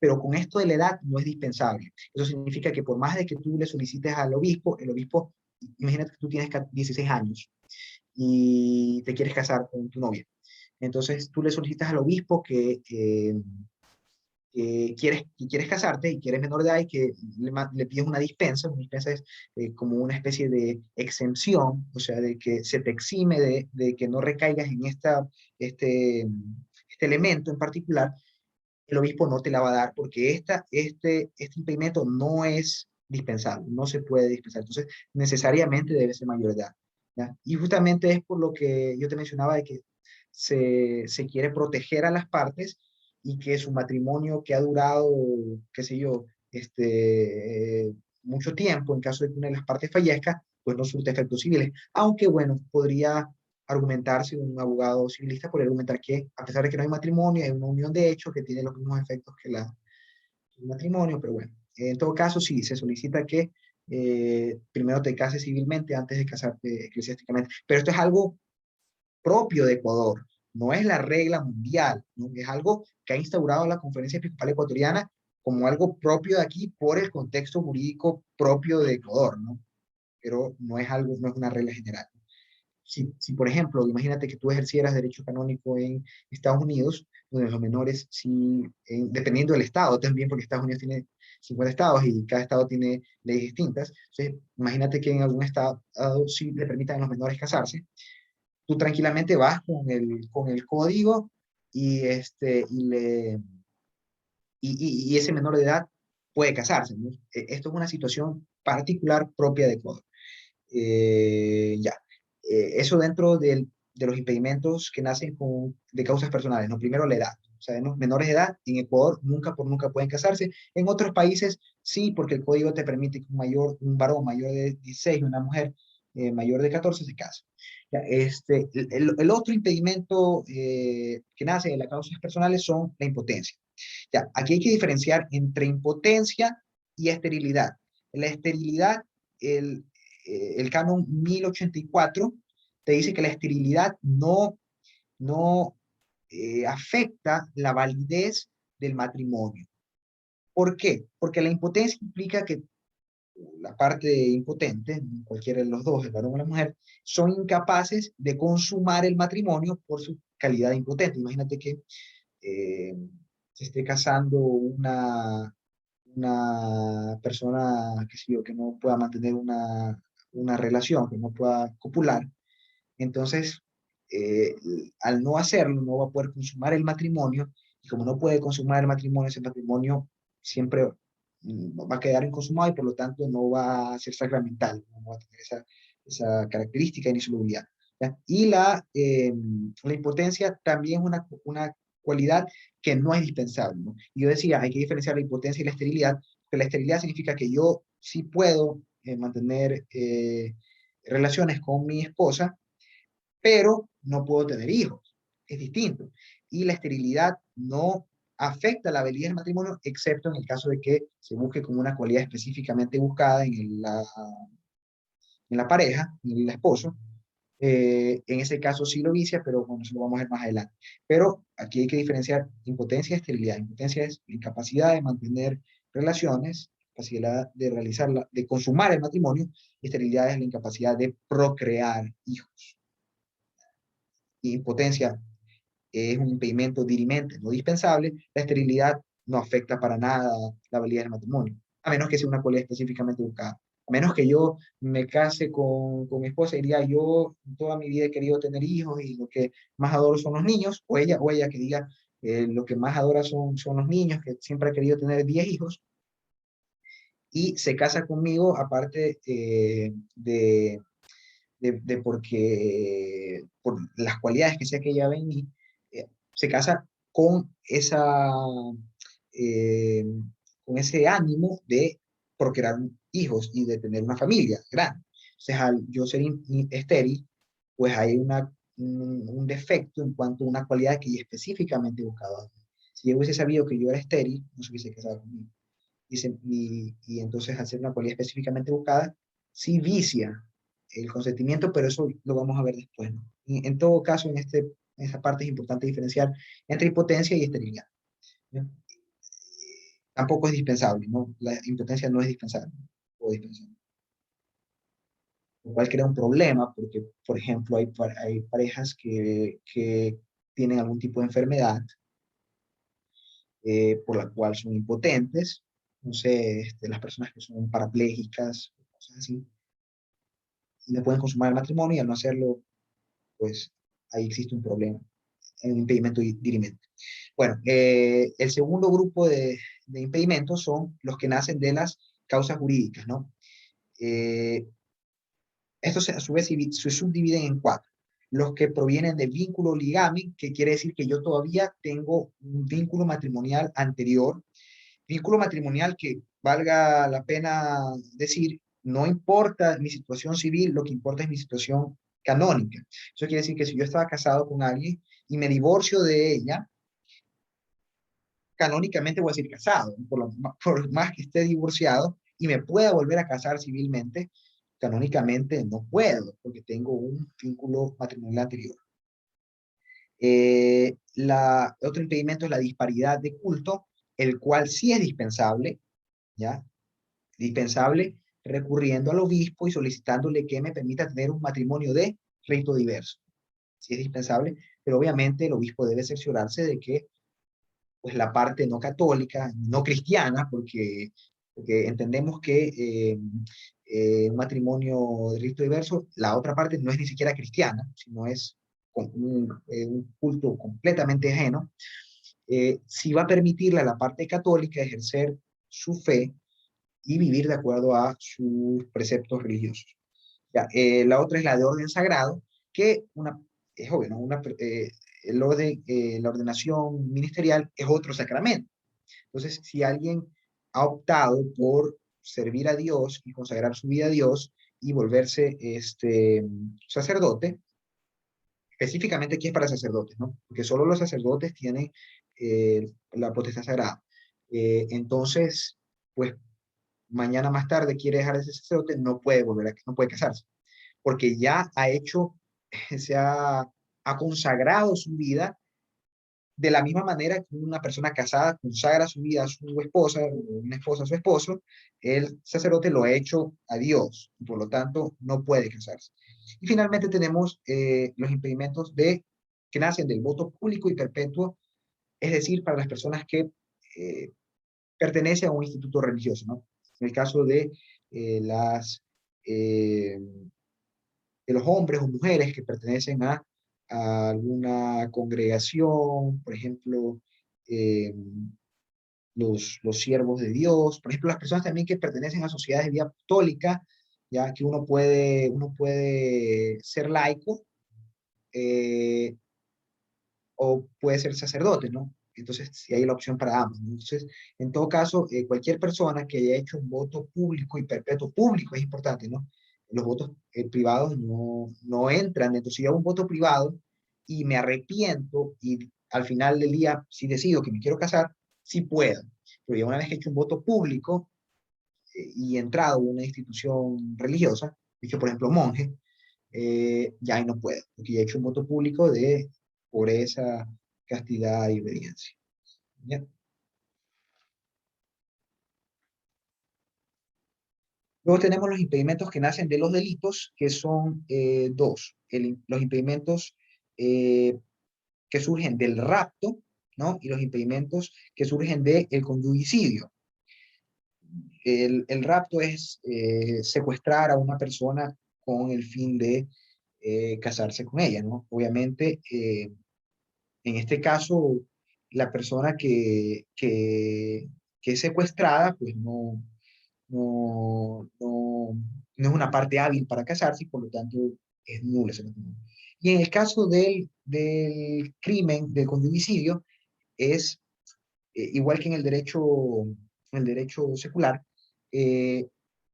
Pero con esto de la edad no es dispensable. Eso significa que por más de que tú le solicites al obispo, el obispo, imagínate que tú tienes 16 años y te quieres casar con tu novia. Entonces tú le solicitas al obispo que quieres casarte y que eres menor de edad y que le pides una dispensa es como una especie de exención, o sea, de que se te exime de que no recaigas en este elemento en particular, el obispo no te la va a dar porque este impedimento no es dispensable, no se puede dispensar, entonces necesariamente debe ser mayor de edad. ¿Ya? Y justamente es por lo que yo te mencionaba de que se quiere proteger a las partes y que su matrimonio que ha durado, qué sé yo, mucho tiempo, en caso de que una de las partes fallezca, pues no surte efectos civiles. Aunque bueno, podría argumentarse un abogado civilista, podría argumentar que a pesar de que no hay matrimonio, hay una unión de hecho que tiene los mismos efectos que el matrimonio, pero bueno, en todo caso sí, se solicita que primero te cases civilmente antes de casarte eclesiásticamente. Pero esto es algo propio de Ecuador, no es la regla mundial, ¿no? Es algo que ha instaurado la Conferencia Episcopal Ecuatoriana como algo propio de aquí por el contexto jurídico propio de Ecuador, ¿no? Pero no es algo, no es una regla general. Si, por ejemplo, imagínate que tú ejercieras derecho canónico en Estados Unidos, donde los menores, sí, dependiendo del estado también, porque Estados Unidos tiene 50 estados y cada estado tiene leyes distintas, entonces imagínate que en algún estado sí le permitan a los menores casarse, tú tranquilamente vas con el código y, y ese menor de edad puede casarse, ¿no? Esto es una situación particular propia de Ecuador. Ya. Eso dentro de los impedimentos que nacen de causas personales, ¿no? Primero la edad. Sabemos, menores de edad en Ecuador nunca por nunca pueden casarse. En otros países sí, porque el código te permite que un varón mayor de 16 y una mujer mayor de 14 se case. Ya, el otro impedimento que nace de las causas personales son la impotencia. Ya, aquí hay que diferenciar entre impotencia y esterilidad. La esterilidad, el, el canon 1084 te dice que la esterilidad no afecta la validez del matrimonio. ¿Por qué? Porque la impotencia implica que la parte impotente, cualquiera de los dos, el varón o la mujer, son incapaces de consumar el matrimonio por su calidad de impotente. Imagínate que eh, se esté casando una persona, qué sé yo, que no pueda mantener una relación, que no pueda copular, entonces, eh, al no hacerlo, no va a poder consumar el matrimonio, y como no puede consumar el matrimonio, ese matrimonio siempre va a quedar inconsumado y por lo tanto no va a ser sacramental, no va a tener esa característica de insolubilidad. ¿Ya? Y la impotencia también es una cualidad que no es dispensable, ¿no? Y yo decía, hay que diferenciar la impotencia y la esterilidad, porque la esterilidad significa que yo sí puedo mantener relaciones con mi esposa, pero no puedo tener hijos. Es distinto. Y la esterilidad no afecta la validez del matrimonio, excepto en el caso de que se busque como una cualidad específicamente buscada en la pareja, en el esposo. En ese caso sí lo vicia, pero bueno, eso lo vamos a ver más adelante. Pero aquí hay que diferenciar impotencia y esterilidad. Impotencia es la incapacidad de mantener relaciones, capacidad de realizarla, de consumar el matrimonio, y esterilidad es la incapacidad de procrear hijos. Impotencia es un impedimento dirimente, no dispensable, la esterilidad no afecta para nada la validez del matrimonio, a menos que sea una cualidad específicamente buscada. A menos que yo me case con mi esposa y diga, yo toda mi vida he querido tener hijos y lo que más adoro son los niños, o ella que diga, lo que más adora son los niños, que siempre ha querido tener 10 hijos, y se casa conmigo, aparte de por las cualidades que sea que ella ve en mí, se casa con eh, con ese ánimo de procrear hijos y de tener una familia grande. Entonces, al yo ser estéril, pues hay un defecto en cuanto a una cualidad que ella específicamente buscaba. Si yo hubiese sabido que yo era estéril, no se hubiese casado conmigo. Y entonces, al ser una cualidad específicamente buscada, sí vicia el consentimiento, pero eso lo vamos a ver después, ¿no? Y en todo caso, en esta parte es importante diferenciar entre impotencia y esterilidad, ¿no? Tampoco es dispensable, ¿no? La impotencia no es dispensable, o dispensable, lo cual crea un problema porque, por ejemplo, hay parejas que tienen algún tipo de enfermedad por la cual son impotentes, no sé, las personas que son parapléjicas, cosas así, y no pueden consumar el matrimonio y al no hacerlo, pues ahí existe un problema, un impedimento dirimente. Bueno, el segundo grupo de impedimentos son los que nacen de las causas jurídicas, ¿no? Eh, Estos a su vez se subdividen en cuatro. Los que provienen de vínculo ligami, que quiere decir que yo todavía tengo un vínculo matrimonial anterior. Vínculo matrimonial que valga la pena decir, no importa mi situación civil, lo que importa es mi situación canónica. Eso quiere decir que si yo estaba casado con alguien y me divorcio de ella, canónicamente voy a decir casado, por más que esté divorciado y me pueda volver a casar civilmente, canónicamente no puedo, porque tengo un vínculo matrimonial anterior. Otro impedimento es la disparidad de culto, el cual sí es dispensable, ¿ya? Dispensable recurriendo al obispo y solicitándole que me permita tener un matrimonio de rito diverso. Sí es dispensable, pero obviamente el obispo debe cerciorarse de que pues la parte no católica, no cristiana, porque entendemos que un matrimonio de rito diverso, la otra parte no es ni siquiera cristiana, sino es un culto completamente ajeno, si va a permitirle a la parte católica ejercer su fe y vivir de acuerdo a sus preceptos religiosos. Ya, la otra es la de orden sagrado, que es obvio, ¿no? La ordenación ministerial es otro sacramento. Entonces, si alguien ha optado por servir a Dios y consagrar su vida a Dios y volverse sacerdote, específicamente aquí es para sacerdotes, ¿no? Porque solo los sacerdotes tienen la potestad sagrada. Entonces, pues mañana más tarde quiere dejar de ser sacerdote, no puede casarse, porque ya ha hecho, ha consagrado su vida de la misma manera que una persona casada consagra su vida a su esposa, o una esposa a su esposo, el sacerdote lo ha hecho a Dios, y por lo tanto no puede casarse. Y finalmente tenemos los impedimentos que nacen del voto público y perpetuo, es decir, para las personas que eh, pertenecen a un instituto religioso, ¿no? En el caso eh, las, eh, de los hombres o mujeres que pertenecen a alguna congregación, por ejemplo, eh, los siervos de Dios, por ejemplo, las personas también que pertenecen a sociedades de vida apostólica, ya que uno puede ser laico eh, o puede ser sacerdote, ¿no? Entonces, si hay la opción para ambos, ¿no? Entonces, en todo caso, cualquier persona que haya hecho un voto público y perpetuo público es importante, ¿no? Los votos privados no entran. Entonces, si yo hago un voto privado y me arrepiento y al final del día, si decido que me quiero casar, sí puedo. Pero ya una vez que he hecho un voto público y he entrado a una institución religiosa, dicho por ejemplo monje, ya ahí no puedo, porque ya he hecho un voto público de pureza, castidad y obediencia. ¿Ya? Luego tenemos los impedimentos que nacen de los delitos, que son dos. Los impedimentos eh, que surgen del rapto, ¿no? Y los impedimentos que surgen del conyugicidio. El rapto es secuestrar a una persona con el fin de casarse con ella, ¿no? Obviamente, en este caso, la persona que es secuestrada, pues no, no es una parte hábil para casarse y por lo tanto es nulo ese matrimonio. Y en el caso del crimen, del conyugicidio, es igual que en el derecho secular, eh,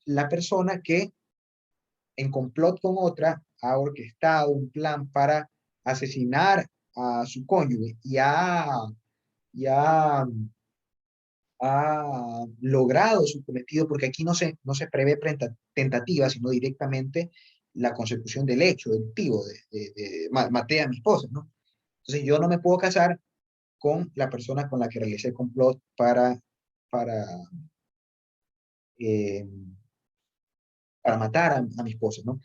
la persona que en complot con otra ha orquestado un plan para asesinar a su cónyuge y ha logrado su cometido, porque aquí no se prevé tentativa, sino directamente la consecución del hecho delictivo maté a mi esposa, ¿no? Entonces yo no me puedo casar con la persona con la que realicé el complot para, eh, para matar a mi esposa, ¿no?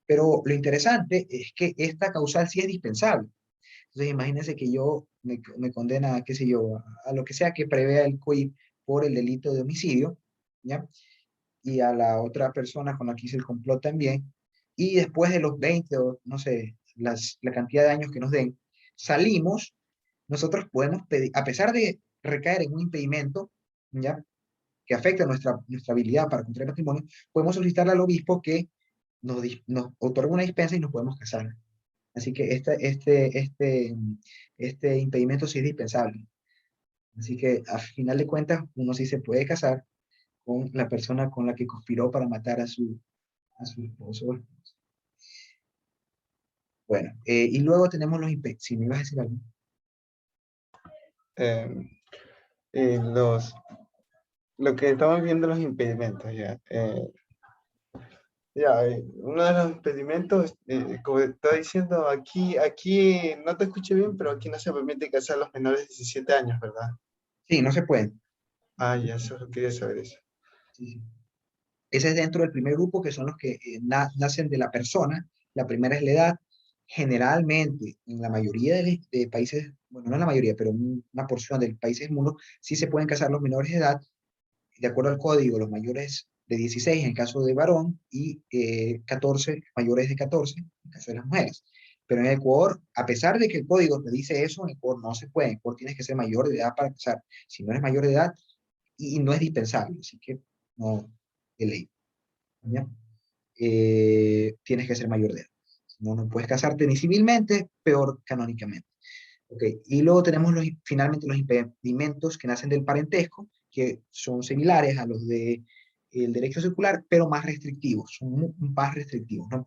Pero lo interesante es que esta causal sí es dispensable. Entonces, imagínense que yo me condena, qué sé yo, a lo que sea que prevea el COIP por el delito de homicidio, ¿ya? Y a la otra persona con la que hice el complot también, y después de los 20 o no sé, la cantidad de años que nos den, salimos, nosotros podemos pedir, a pesar de recaer en un impedimento, ¿ya? Que afecta nuestra habilidad para contraer matrimonio, podemos solicitarle al obispo que nos otorgue una dispensa y nos podemos casar. Así que este impedimento sí es dispensable. Así que a final de cuentas, uno sí se puede casar con la persona con la que conspiró para matar a su esposo. Bueno, y luego tenemos los impedimentos. Si me ibas a decir algo. Eh, y lo que estamos viendo los impedimentos, ya. Uno de los impedimentos, como estaba diciendo, aquí no te escuché bien, pero aquí no se permite casar a los menores de 17 años, ¿verdad? Sí, no se puede. Ah, ya, solo quería saber eso. Sí, sí. Ese es dentro del primer grupo, que son los que nacen de la persona. La primera es la edad. Generalmente, en la mayoría de países, bueno, no en la mayoría, pero una porción del países del mundo, sí se pueden casar los menores de edad, de acuerdo al código, los mayores de 16 en el caso de varón y 14, mayores de 14 en el caso de las mujeres. Pero en Ecuador, a pesar de que el código te dice eso, en Ecuador no se puede. En Ecuador tienes que ser mayor de edad para casar. Si no eres mayor de edad, y no es dispensable, así que no, de ley. ¿Ya? Tienes que ser mayor de edad. No, no puedes casarte ni civilmente, peor canónicamente. Okay. Y luego tenemos finalmente los impedimentos que nacen del parentesco, que son similares a los del derecho secular, pero más restrictivos, son más restrictivos, ¿no?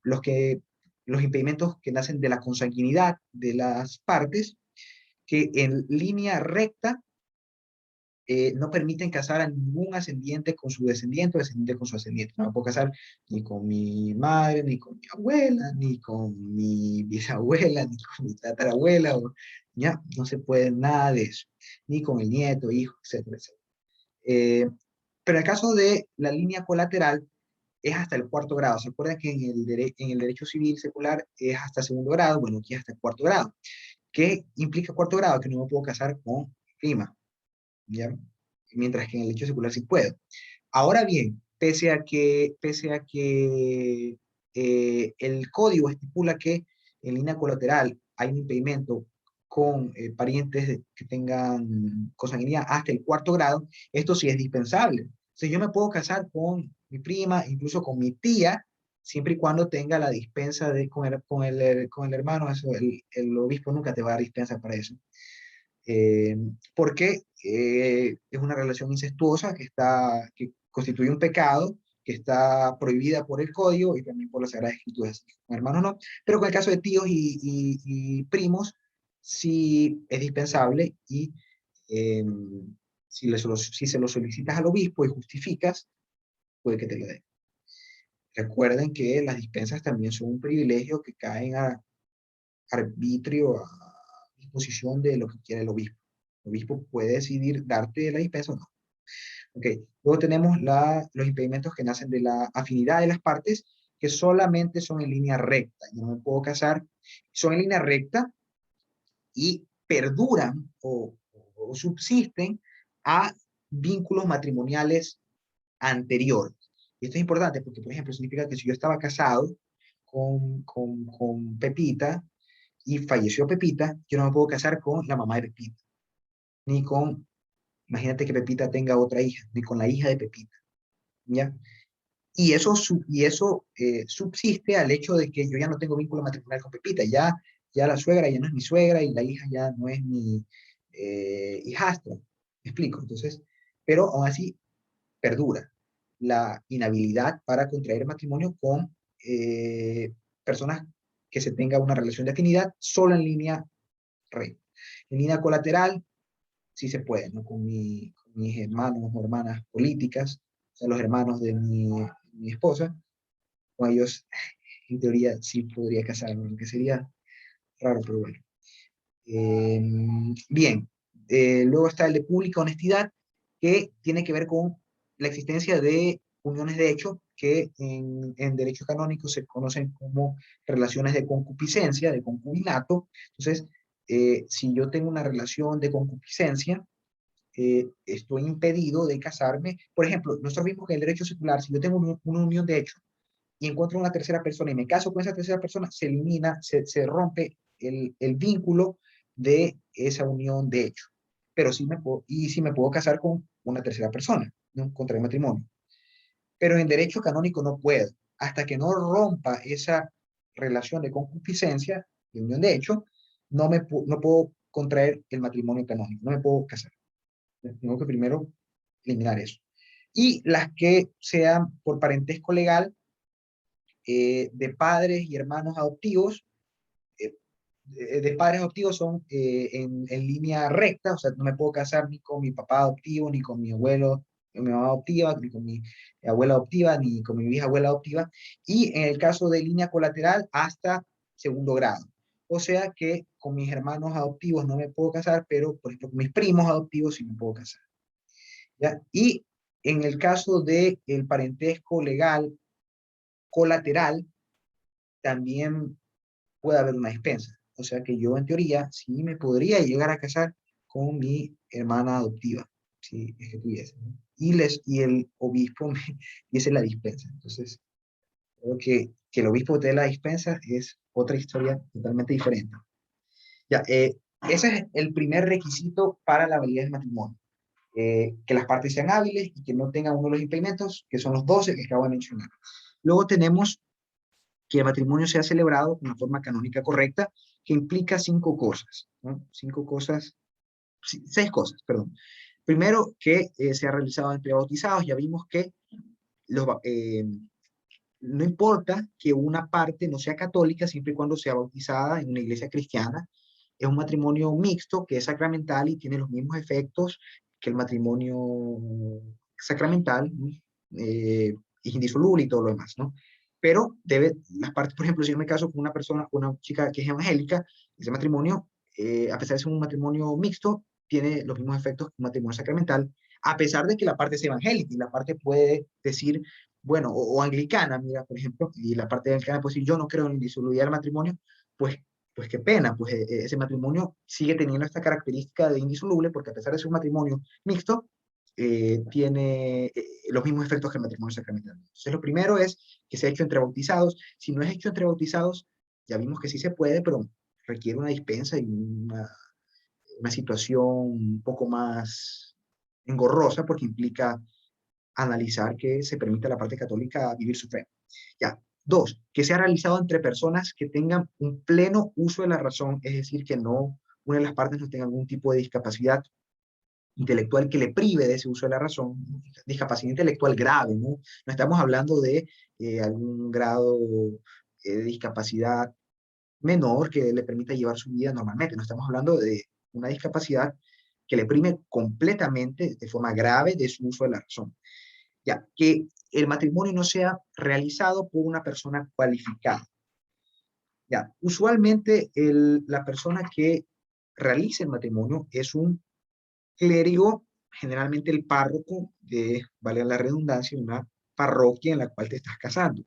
Los impedimentos que nacen de la consanguinidad de las partes, que en línea recta no permiten casar a ningún ascendiente con su descendiente o descendiente con su ascendiente. No me puedo casar ni con mi madre, ni con mi abuela, ni con mi bisabuela, ni con mi tatarabuela, ya, no se puede nada de eso, ni con el nieto, hijo, etcétera, etcétera. Eh, pero en el caso de la línea colateral, es hasta el cuarto grado. ¿Se acuerdan que en el derecho civil secular es hasta segundo grado? Bueno, aquí es hasta el cuarto grado. ¿Qué implica cuarto grado? Que no me puedo casar con mi prima, ¿ya? Mientras que en el derecho secular sí puedo. Ahora bien, pese a que el código estipula que en línea colateral hay un impedimento con parientes que tengan consanguinidad hasta el cuarto grado, esto sí es dispensable. O sea, yo me puedo casar con mi prima, incluso con mi tía, siempre y cuando tenga la dispensa con el hermano. Eso, el obispo nunca te va a dar dispensa para eso. eh, Porque es una relación incestuosa que constituye un pecado, que está prohibida por el código y también por las Sagradas Escrituras. Con hermanos no, pero con el caso de tíos y primos sí es dispensable, y eh, si se lo solicitas al obispo y justificas, puede que te lo dé. Recuerden que las dispensas también son un privilegio que caen a arbitrio, a disposición de lo que quiere el obispo. El obispo puede decidir darte la dispensa o no. Okay. Luego tenemos los impedimentos que nacen de la afinidad de las partes, que solamente son en línea recta. Yo no me puedo casar, son en línea recta y perduran o subsisten a vínculos matrimoniales anteriores. Y esto es importante porque, por ejemplo, significa que si yo estaba casado con Pepita y falleció Pepita, yo no me puedo casar con la mamá de Pepita, ni con, imagínate que Pepita tenga otra hija, ni con la hija de Pepita, ¿ya? y eso subsiste al hecho de que yo ya no tengo vínculo matrimonial con Pepita, ya la suegra ya no es mi suegra y la hija ya no es mi hijastra. ¿Me explico? Entonces, pero aún así perdura la inhabilidad para contraer matrimonio con personas que se tenga una relación de afinidad solo en línea recta. En línea colateral, sí se puede, ¿no? Con mis hermanos o hermanas políticas, o sea, los hermanos de mi esposa, con ellos, en teoría, sí podría casarme, aunque sería raro, pero bueno. Eh, Bien, luego está el de pública honestidad, que tiene que ver con la existencia de uniones de hecho, que en derecho canónico se conocen como relaciones de concupiscencia, de concubinato. Entonces, si yo tengo una relación de concupiscencia, estoy impedido de casarme. Por ejemplo, nosotros vimos que en el derecho secular, si yo tengo una unión de hecho y encuentro una tercera persona y me caso con esa tercera persona, se elimina, se rompe el vínculo de esa unión de hecho. Pero sí me puedo casar con una tercera persona, ¿no? Contraer matrimonio. Pero en derecho canónico no puedo. Hasta que no rompa esa relación de concupiscencia, de unión de hecho, no puedo contraer el matrimonio canónico, no me puedo casar. Tengo que primero eliminar eso. Y las que sean por parentesco legal, de padres y hermanos adoptivos, eh, de padres adoptivos son en línea recta, o sea, no me puedo casar ni con mi papá adoptivo, ni con mi abuelo, mi mamá adoptiva, ni con mi abuela adoptiva, ni con mi bisabuela adoptiva, y en el caso de línea colateral, hasta segundo grado. O sea que con mis hermanos adoptivos no me puedo casar, pero por ejemplo con mis primos adoptivos sí me puedo casar. ¿Ya? Y en el caso del parentesco legal colateral, también puede haber una dispensa. O sea que yo, en teoría, sí me podría llegar a casar con mi hermana adoptiva, si es que tuviese, ¿no? Y el obispo me diese la dispensa. Entonces, creo que el obispo te dé la dispensa es otra historia totalmente diferente. Ya, ese es el primer requisito para la validez del matrimonio. Que las partes sean hábiles y que no tengan uno de los impedimentos, que son los 12 que acabo de mencionar. Luego tenemos que el matrimonio sea celebrado de una forma canónica correcta, que implica 5 cosas, ¿no? 5 cosas, 6 cosas, perdón. Primero, que sea realizado entre bautizados. Ya vimos que los, no importa que una parte no sea católica, siempre y cuando sea bautizada en una iglesia cristiana. Es un matrimonio mixto que es sacramental y tiene los mismos efectos que el matrimonio sacramental, ¿no? Es indisoluble y todo lo demás, ¿no? Pero las partes, por ejemplo, si yo me caso con una persona, con una chica que es evangélica, ese matrimonio, a pesar de ser un matrimonio mixto, tiene los mismos efectos que un matrimonio sacramental, a pesar de que la parte es evangélica y la parte puede decir, bueno, o anglicana, mira, por ejemplo, y la parte anglicana puede decir, yo no creo en la indisolubilidad del matrimonio, pues pues qué pena, pues ese matrimonio sigue teniendo esta característica de indisoluble porque a pesar de ser un matrimonio mixto, tiene los mismos efectos que el matrimonio sacramental. Entonces lo primero es que sea hecho entre bautizados. Si no es hecho entre bautizados, ya vimos que sí se puede, pero requiere una dispensa y una situación un poco más engorrosa porque implica analizar que se permite a la parte católica vivir su fe. Ya. 2, que sea realizado entre personas que tengan un pleno uso de la razón, es decir, que no una de las partes no tenga algún tipo de discapacidad intelectual que le prive de ese uso de la razón, discapacidad intelectual grave, ¿no? No estamos hablando de algún grado de discapacidad menor que le permita llevar su vida normalmente, no estamos hablando de una discapacidad que le prime completamente, de forma grave, de su uso de la razón. Ya, que el matrimonio no sea realizado por una persona cualificada. Ya, usualmente la persona que realiza el matrimonio es un clérigo, generalmente el párroco de, vale la redundancia, una parroquia en la cual te estás casando.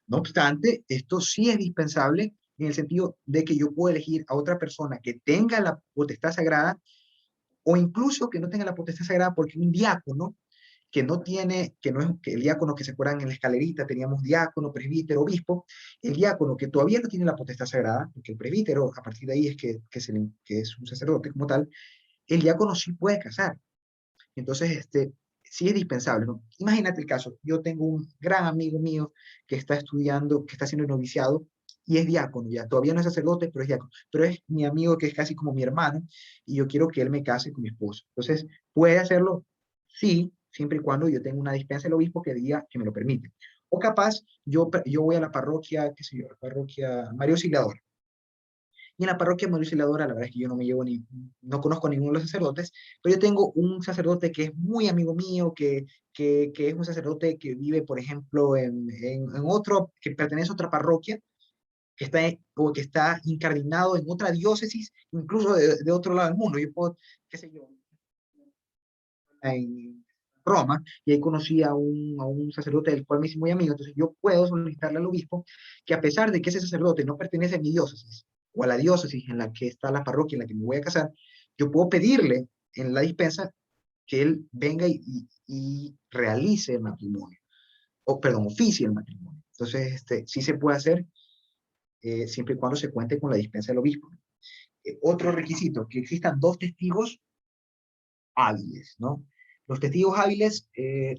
No obstante, esto sí es dispensable en el sentido de que yo puedo elegir a otra persona que tenga la potestad sagrada o incluso que no tenga la potestad sagrada porque un diácono que no tiene, que no es que el diácono que se acuerdan en la escalerita, teníamos diácono, presbítero, obispo, el diácono que todavía no tiene la potestad sagrada, porque el presbítero a partir de ahí es que es un sacerdote como tal, el diácono sí puede casar. Entonces, sí es dispensable, ¿no? Imagínate el caso, yo tengo un gran amigo mío que está estudiando, que está haciendo el noviciado, y es diácono, ya todavía no es sacerdote, pero es diácono, pero es mi amigo que es casi como mi hermano, y yo quiero que él me case con mi esposa. Entonces, ¿puede hacerlo? Sí, siempre y cuando yo tenga una dispensa del obispo que diga que me lo permite. O capaz, yo voy a la parroquia, qué sé yo, la parroquia María Auxiliadora, y en la parroquia María Auxiliadora, la verdad es que yo no me llevo ni, no conozco a ninguno de los sacerdotes, pero yo tengo un sacerdote que es muy amigo mío, que es un sacerdote que vive, por ejemplo, en otro, que pertenece a otra parroquia, que está, o que está incardinado en otra diócesis, incluso de otro lado del mundo. Yo puedo, qué sé yo, en Roma, y ahí conocí a un sacerdote del cual me hice muy amigo, entonces yo puedo solicitarle al obispo que a pesar de que ese sacerdote no pertenece a mi diócesis, o a la diócesis en la que está la parroquia en la que me voy a casar, yo puedo pedirle en la dispensa que él venga y realice el matrimonio, o perdón, oficie el matrimonio. Entonces, sí se puede hacer siempre y cuando se cuente con la dispensa del obispo. Otro requisito, que existan dos testigos hábiles, ¿no? Los testigos hábiles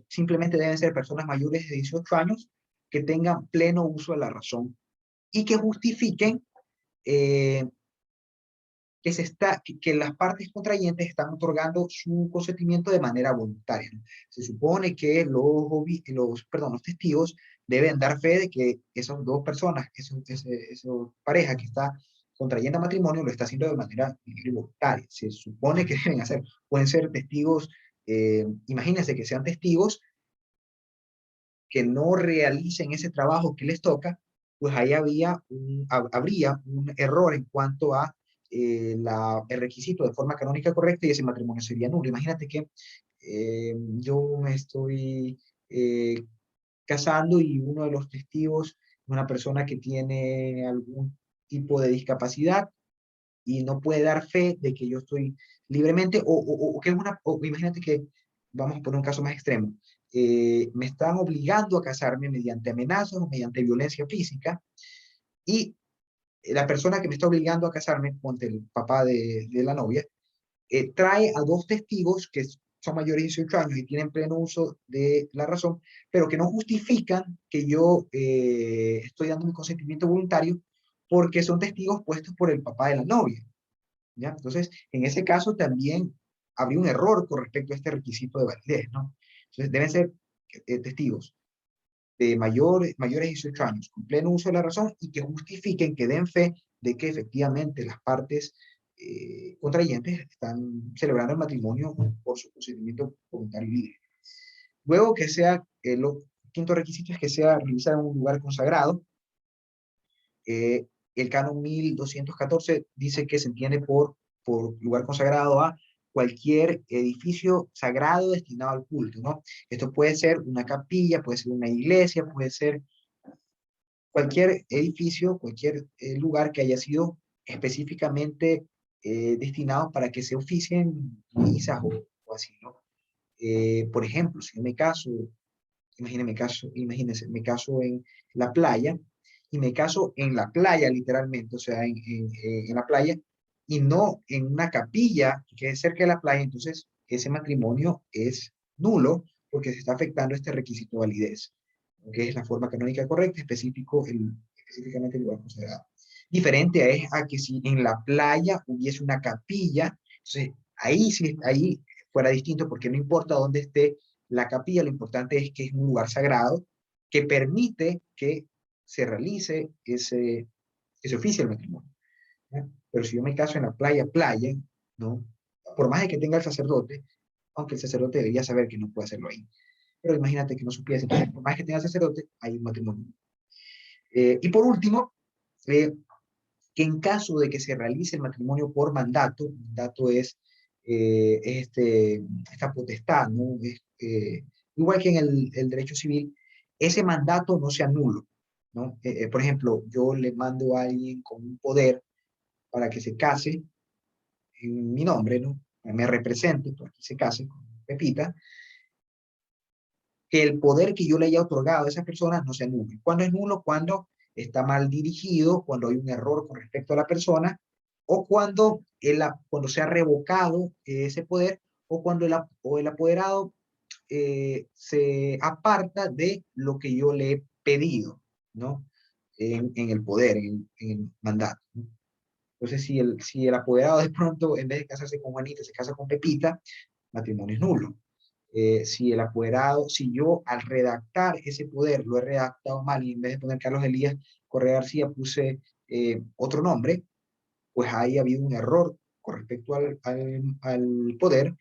simplemente deben ser personas mayores de 18 años que tengan pleno uso de la razón y que justifiquen eh, que las partes contrayentes están otorgando su consentimiento de manera voluntaria, ¿no? Se supone que los testigos deben dar fe de que esas dos personas, esa pareja que está contrayendo matrimonio, lo está haciendo de manera libre y voluntaria. Se supone que deben hacer, pueden ser testigos, imagínense que sean testigos que no realicen ese trabajo que les toca, pues ahí habría un error en cuanto a el requisito de forma canónica correcta y ese matrimonio sería nulo. Imagínate que yo me estoy eh, casando y uno de los testigos es una persona que tiene algún tipo de discapacidad y no puede dar fe de que yo estoy libremente, o que es o imagínate que, vamos a poner un caso más extremo, me están obligando a casarme mediante amenazas o mediante violencia física, y la persona que me está obligando a casarme, ponte el papá de la novia, trae a dos testigos que son mayores de 18 años y tienen pleno uso de la razón, pero que no justifican que yo estoy dando mi consentimiento voluntario porque son testigos puestos por el papá de la novia. ¿Ya? Entonces, en ese caso también habría un error con respecto a este requisito de validez, ¿no? Entonces, deben ser testigos de mayores de 18 años, con pleno uso de la razón y que justifiquen, que den fe de que efectivamente las partes contrayentes están celebrando el matrimonio por su consentimiento voluntario y libre. Luego que sea, lo quinto requisito es que sea realizado en un lugar consagrado. Eh, el canon 1214 dice que se entiende por lugar consagrado a cualquier edificio sagrado destinado al culto, ¿no? Esto puede ser una capilla, puede ser una iglesia, puede ser cualquier edificio, cualquier lugar que haya sido específicamente destinado para que se oficien misas o así, ¿no? Por ejemplo, si yo me caso, imagínense, me caso en la playa, y me caso en la playa literalmente, o sea, en la playa, y no en una capilla que es cerca de la playa, entonces ese matrimonio es nulo porque se está afectando este requisito de validez, que es la forma canónica correcta, específicamente el lugar considerado. Diferente a que si en la playa hubiese una capilla, entonces ahí sí, ahí fuera distinto porque no importa dónde esté la capilla, lo importante es que es un lugar sagrado que permite que se realice ese oficio del matrimonio, ¿ya? Pero si yo me caso en la playa, ¿no? Por más de que tenga el sacerdote, aunque el sacerdote debería saber que no puede hacerlo ahí. Pero imagínate que no supiese, entonces, por más que tenga el sacerdote, hay un matrimonio. Y por último, eh, que en caso de que se realice el matrimonio por mandato es esta potestad, ¿no? Igual que en el derecho civil, ese mandato no sea nulo, ¿no? Por ejemplo, yo le mando a alguien con un poder para que se case en mi nombre, ¿no? Me represente para que se case con Pepita, que el poder que yo le haya otorgado a esa persona no sea nulo. ¿Cuándo es nulo? Cuando está mal dirigido, cuando hay un error con respecto a la persona, o cuando se ha revocado ese poder, o cuando el apoderado se aparta de lo que yo le he pedido, ¿no? En el poder, en el mandato, ¿no? Entonces, si el apoderado de pronto, en vez de casarse con Juanita, se casa con Pepita, matrimonio es nulo. Si el apoderado, si yo al redactar ese poder lo he redactado mal y en vez de poner Carlos Elías Correa García puse otro nombre, pues ahí ha habido un error con respecto al poder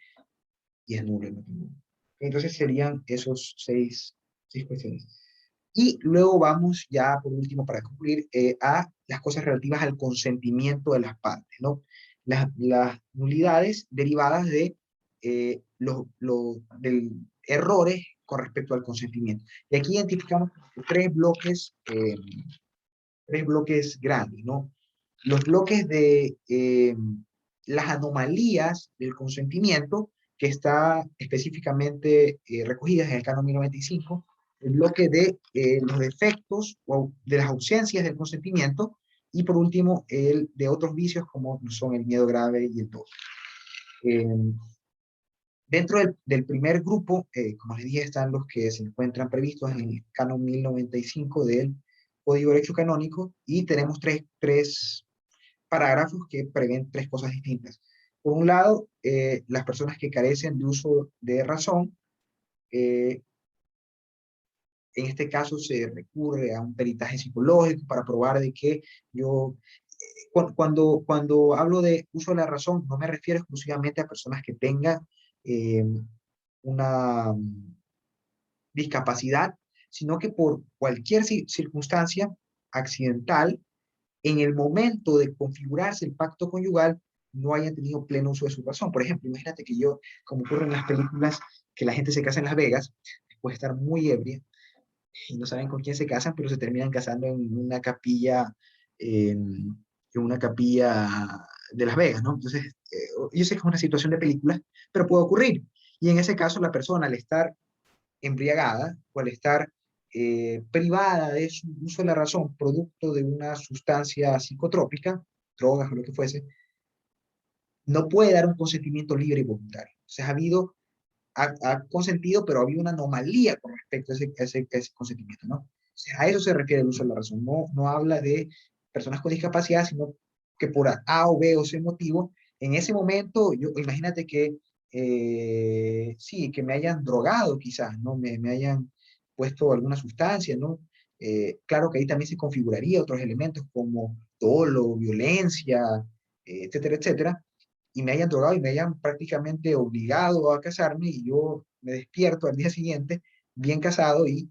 y es nulo el matrimonio. Entonces serían esos seis cuestiones. Y luego vamos ya, por último, para concluir, a las cosas relativas al consentimiento de las partes, ¿no? Las nulidades derivadas de del errores con respecto al consentimiento. Y aquí identificamos tres bloques grandes, ¿no? Los bloques de las anomalías del consentimiento, que está específicamente recogidas en el canon 1095, el bloque de los defectos o de las ausencias del consentimiento, y por último, el de otros vicios como son el miedo grave y el dolo. Eh, Dentro del primer grupo, como les dije, están los que se encuentran previstos en el canon 1095 del Código de Derecho Canónico, y tenemos tres parágrafos que prevén tres cosas distintas. Por un lado, las personas que carecen de uso de razón, eh, en este caso se recurre a un peritaje psicológico para probar de que yo, cuando hablo de uso de la razón, no me refiero exclusivamente a personas que tengan eh, una discapacidad, sino que por cualquier circunstancia accidental, en el momento de configurarse el pacto conyugal, no hayan tenido pleno uso de su razón. Por ejemplo, imagínate que yo, como ocurre en las películas, que la gente se casa en Las Vegas, puede estar muy ebria, y no saben con quién se casan, pero se terminan casando en una capilla de Las Vegas, ¿no? Entonces, yo sé que es una situación de película, pero puede ocurrir. Y en ese caso, la persona, al estar embriagada o al estar privada de su uso de la razón, producto de una sustancia psicotrópica, drogas o lo que fuese, no puede dar un consentimiento libre y voluntario. O sea, ha consentido, pero ha habido una anomalía con respecto a ese consentimiento, ¿no? O sea, a eso se refiere el uso de la razón. No habla de personas con discapacidad, sino que por A o B o C motivo, en ese momento, imagínate que, sí, que me hayan drogado quizás, ¿no? Me hayan puesto alguna sustancia, ¿no? Claro que ahí también se configuraría otros elementos como dolo, violencia, etcétera, etcétera, y me hayan drogado y me hayan prácticamente obligado a casarme, y yo me despierto al día siguiente bien casado, y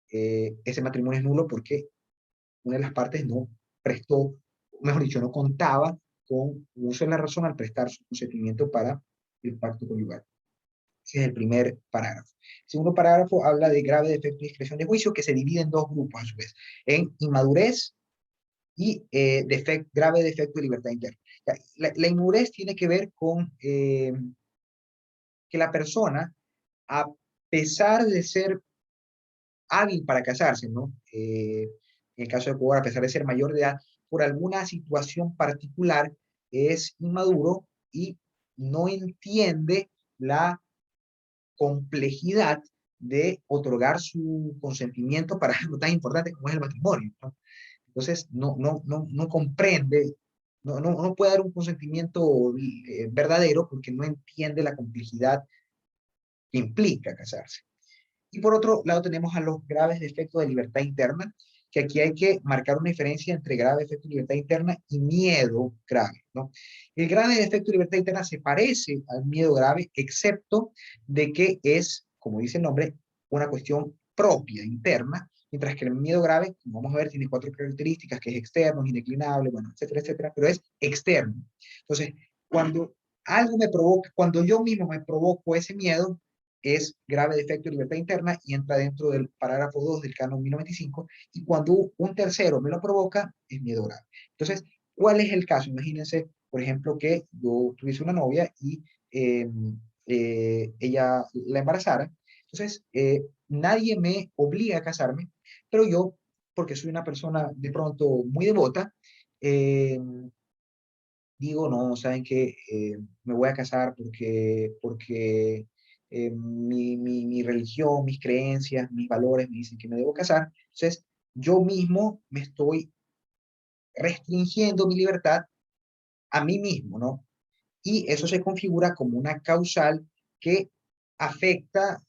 ese matrimonio es nulo porque una de las partes no prestó, mejor dicho, no contaba con uso de la razón al prestar su consentimiento para el pacto conyugal. Ese es el primer parágrafo. El segundo parágrafo habla de grave defecto y discreción de juicio, que se divide en dos grupos a su vez, en inmadurez y grave defecto de libertad interna. La inmadurez tiene que ver con que la persona, a pesar de ser hábil para casarse, ¿no? En el caso de Ecuador, a pesar de ser mayor de edad, por alguna situación particular es inmaduro y no entiende la complejidad de otorgar su consentimiento para algo tan importante como es el matrimonio, ¿no? Entonces, no comprende, no puede dar un consentimiento verdadero porque no entiende la complejidad que implica casarse. Y por otro lado tenemos a los graves defectos de libertad interna, que aquí hay que marcar una diferencia entre grave defecto de libertad interna y miedo grave, ¿no? El grave defecto de libertad interna se parece al miedo grave, excepto de que es, como dice el nombre, una cuestión propia, interna, mientras que el miedo grave, como vamos a ver, tiene cuatro características, que es externo, es indeclinable, bueno, etcétera, etcétera, pero es externo. Entonces, cuando algo me provoca, cuando yo mismo me provoco ese miedo, es grave defecto de libertad interna y entra dentro del parágrafo 2 del canon 1095, y cuando un tercero me lo provoca, es miedo grave. Entonces, ¿cuál es el caso? Imagínense, por ejemplo, que yo tuviese una novia y ella la embarazara. Entonces, nadie me obliga a casarme, pero yo, porque soy una persona de pronto muy devota, eh, digo, no, ¿saben qué? Me voy a casar porque mi religión, mis creencias, mis valores me dicen que me debo casar. Entonces, yo mismo me estoy restringiendo mi libertad a mí mismo, ¿no? Y eso se configura como una causal que afecta,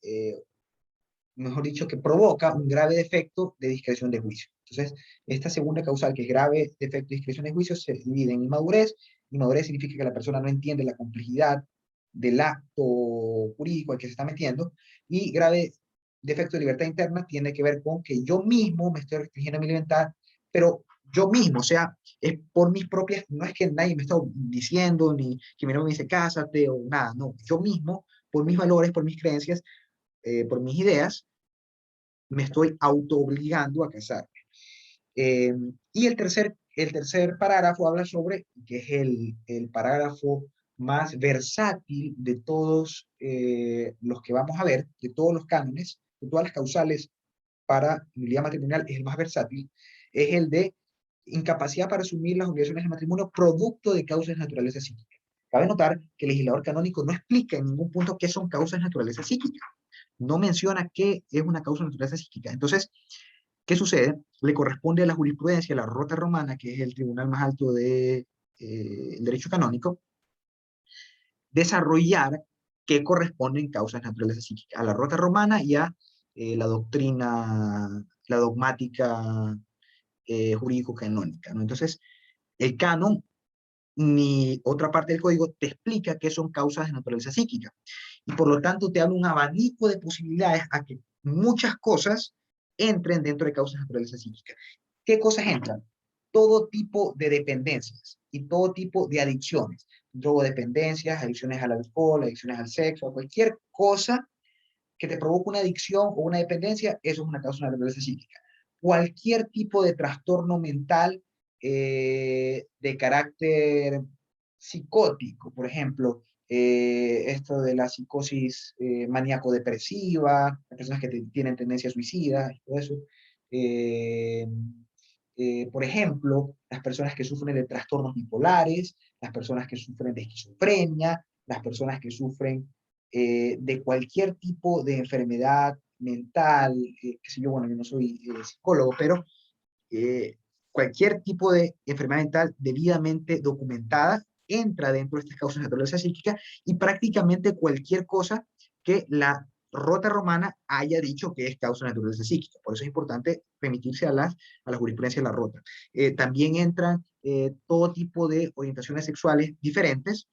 mejor dicho, que provoca un grave defecto de discreción de juicio. Entonces, esta segunda causal, que es grave defecto de discreción de juicio, se divide en inmadurez. Inmadurez significa que la persona no entiende la complejidad del acto jurídico al que se está metiendo, y grave defecto de libertad interna tiene que ver con que yo mismo me estoy restringiendo mi libertad, pero yo mismo, o sea, es por mis propias, no es que nadie me está diciendo, ni que mi novio me dice cásate o nada, no, yo mismo, por mis valores, por mis creencias, por mis ideas, me estoy autoobligando a casarme. Eh, y el tercer parágrafo habla sobre, que es el parágrafo más versátil de todos los que vamos a ver, de todos los cánones, de todas las causales para nulidad matrimonial, es el más versátil, es el de incapacidad para asumir las obligaciones del matrimonio producto de causas de naturaleza psíquica. Cabe notar que el legislador canónico no explica en ningún punto qué son causas de naturaleza psíquica, no menciona qué es una causa de naturaleza psíquica. Entonces, ¿qué sucede? Le corresponde a la jurisprudencia, a la Rota Romana, que es el tribunal más alto de el derecho canónico, desarrollar qué corresponden causas de naturaleza psíquica, a la Rota Romana y a la doctrina, la dogmática jurídico-canónica, ¿no? Entonces, el canon ni otra parte del código te explica qué son causas de naturaleza psíquica. Y por lo tanto te abre un abanico de posibilidades a que muchas cosas entren dentro de causas de naturaleza psíquica. ¿Qué cosas entran? Todo tipo de dependencias y todo tipo de adicciones. Drogodependencias, adicciones al alcohol, adicciones al sexo, cualquier cosa que te provoque una adicción o una dependencia, eso es una causa de naturaleza psíquica. Cualquier tipo de trastorno mental de carácter psicótico, por ejemplo, esto de la psicosis maníaco-depresiva, las personas que tienen tendencia suicida, todo eso. Eh, por ejemplo, las personas que sufren de trastornos bipolares, las personas que sufren de esquizofrenia, las personas que sufren de cualquier tipo de enfermedad mental, qué sé yo, bueno, yo no soy psicólogo, pero eh, cualquier tipo de enfermedad mental debidamente documentada entra dentro de estas causas de naturaleza psíquica, y prácticamente cualquier cosa que la Rota Romana haya dicho que es causa de naturaleza psíquica. Por eso es importante remitirse a la jurisprudencia de la Rota. También entran todo tipo de orientaciones sexuales diferentes,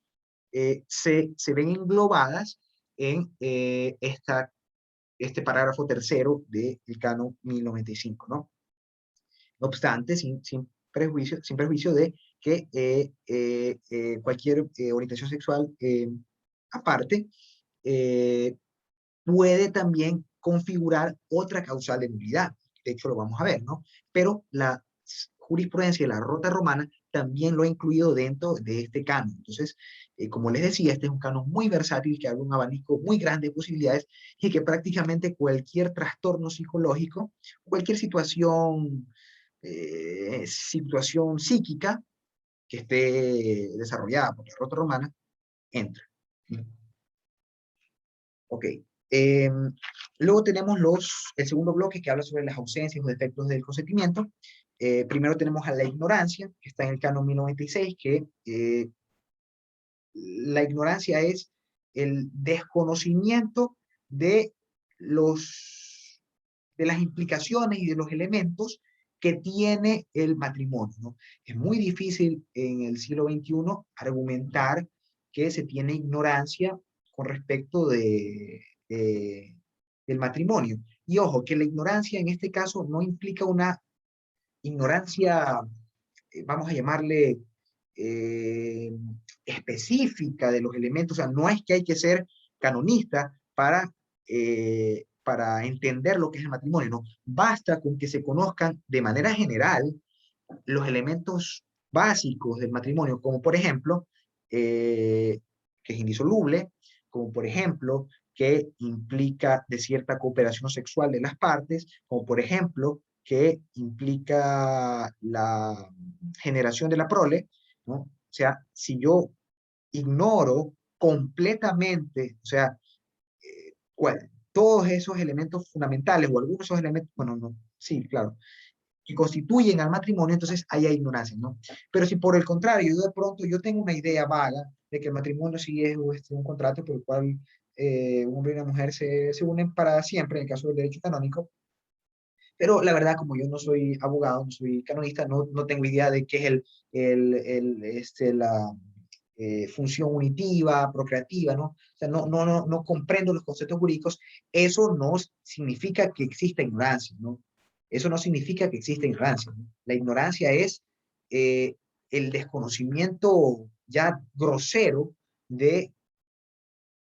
se ven englobadas en este parágrafo tercero del canon 1095, ¿no? No obstante, sin prejuicio de que cualquier orientación sexual aparte eh, puede también configurar otra causal de nulidad. De hecho, lo vamos a ver, ¿no? Pero la jurisprudencia de la Rota Romana también lo ha incluido dentro de este canon. Entonces, como les decía, este es un canon muy versátil que abre un abanico muy grande de posibilidades, y que prácticamente cualquier trastorno psicológico, cualquier situación psíquica que esté desarrollada por la Rota Romana, entra. Ok. Eh, Luego tenemos el segundo bloque, que habla sobre las ausencias o defectos del consentimiento. Primero tenemos a la ignorancia, que está en el canon 1096, que la ignorancia es el desconocimiento de, de las implicaciones y de los elementos que tiene el matrimonio, ¿no? Es muy difícil en el siglo XXI argumentar que se tiene ignorancia con respecto del matrimonio. Y ojo, que la ignorancia en este caso no implica una ignorancia, vamos a llamarle eh, específica de los elementos. O sea, no es que hay que ser canonista para entender lo que es el matrimonio, no. Basta con que se conozcan de manera general los elementos básicos del matrimonio, como por ejemplo, que es indisoluble, como por ejemplo, que implica de cierta cooperación sexual de las partes, como por ejemplo, que implica la generación de la prole, ¿no? O sea, si yo ignoro completamente, o sea, todos esos elementos fundamentales, o algunos de esos elementos, bueno, no, sí, claro, que constituyen al matrimonio, entonces ahí hay ignorancia, ¿no? Pero si por el contrario, yo de pronto, yo tengo una idea vaga de que el matrimonio sí es un contrato por el cual un hombre y una mujer se unen para siempre, en el caso del derecho canónico, pero la verdad, como yo no soy abogado, no soy canonista, no tengo idea de qué es la función unitiva, procreativa, ¿no? O sea, no comprendo los conceptos jurídicos. Eso no significa que exista ignorancia, ¿no? Eso no significa que exista ignorancia, ¿no? La ignorancia es eh, el desconocimiento ya grosero de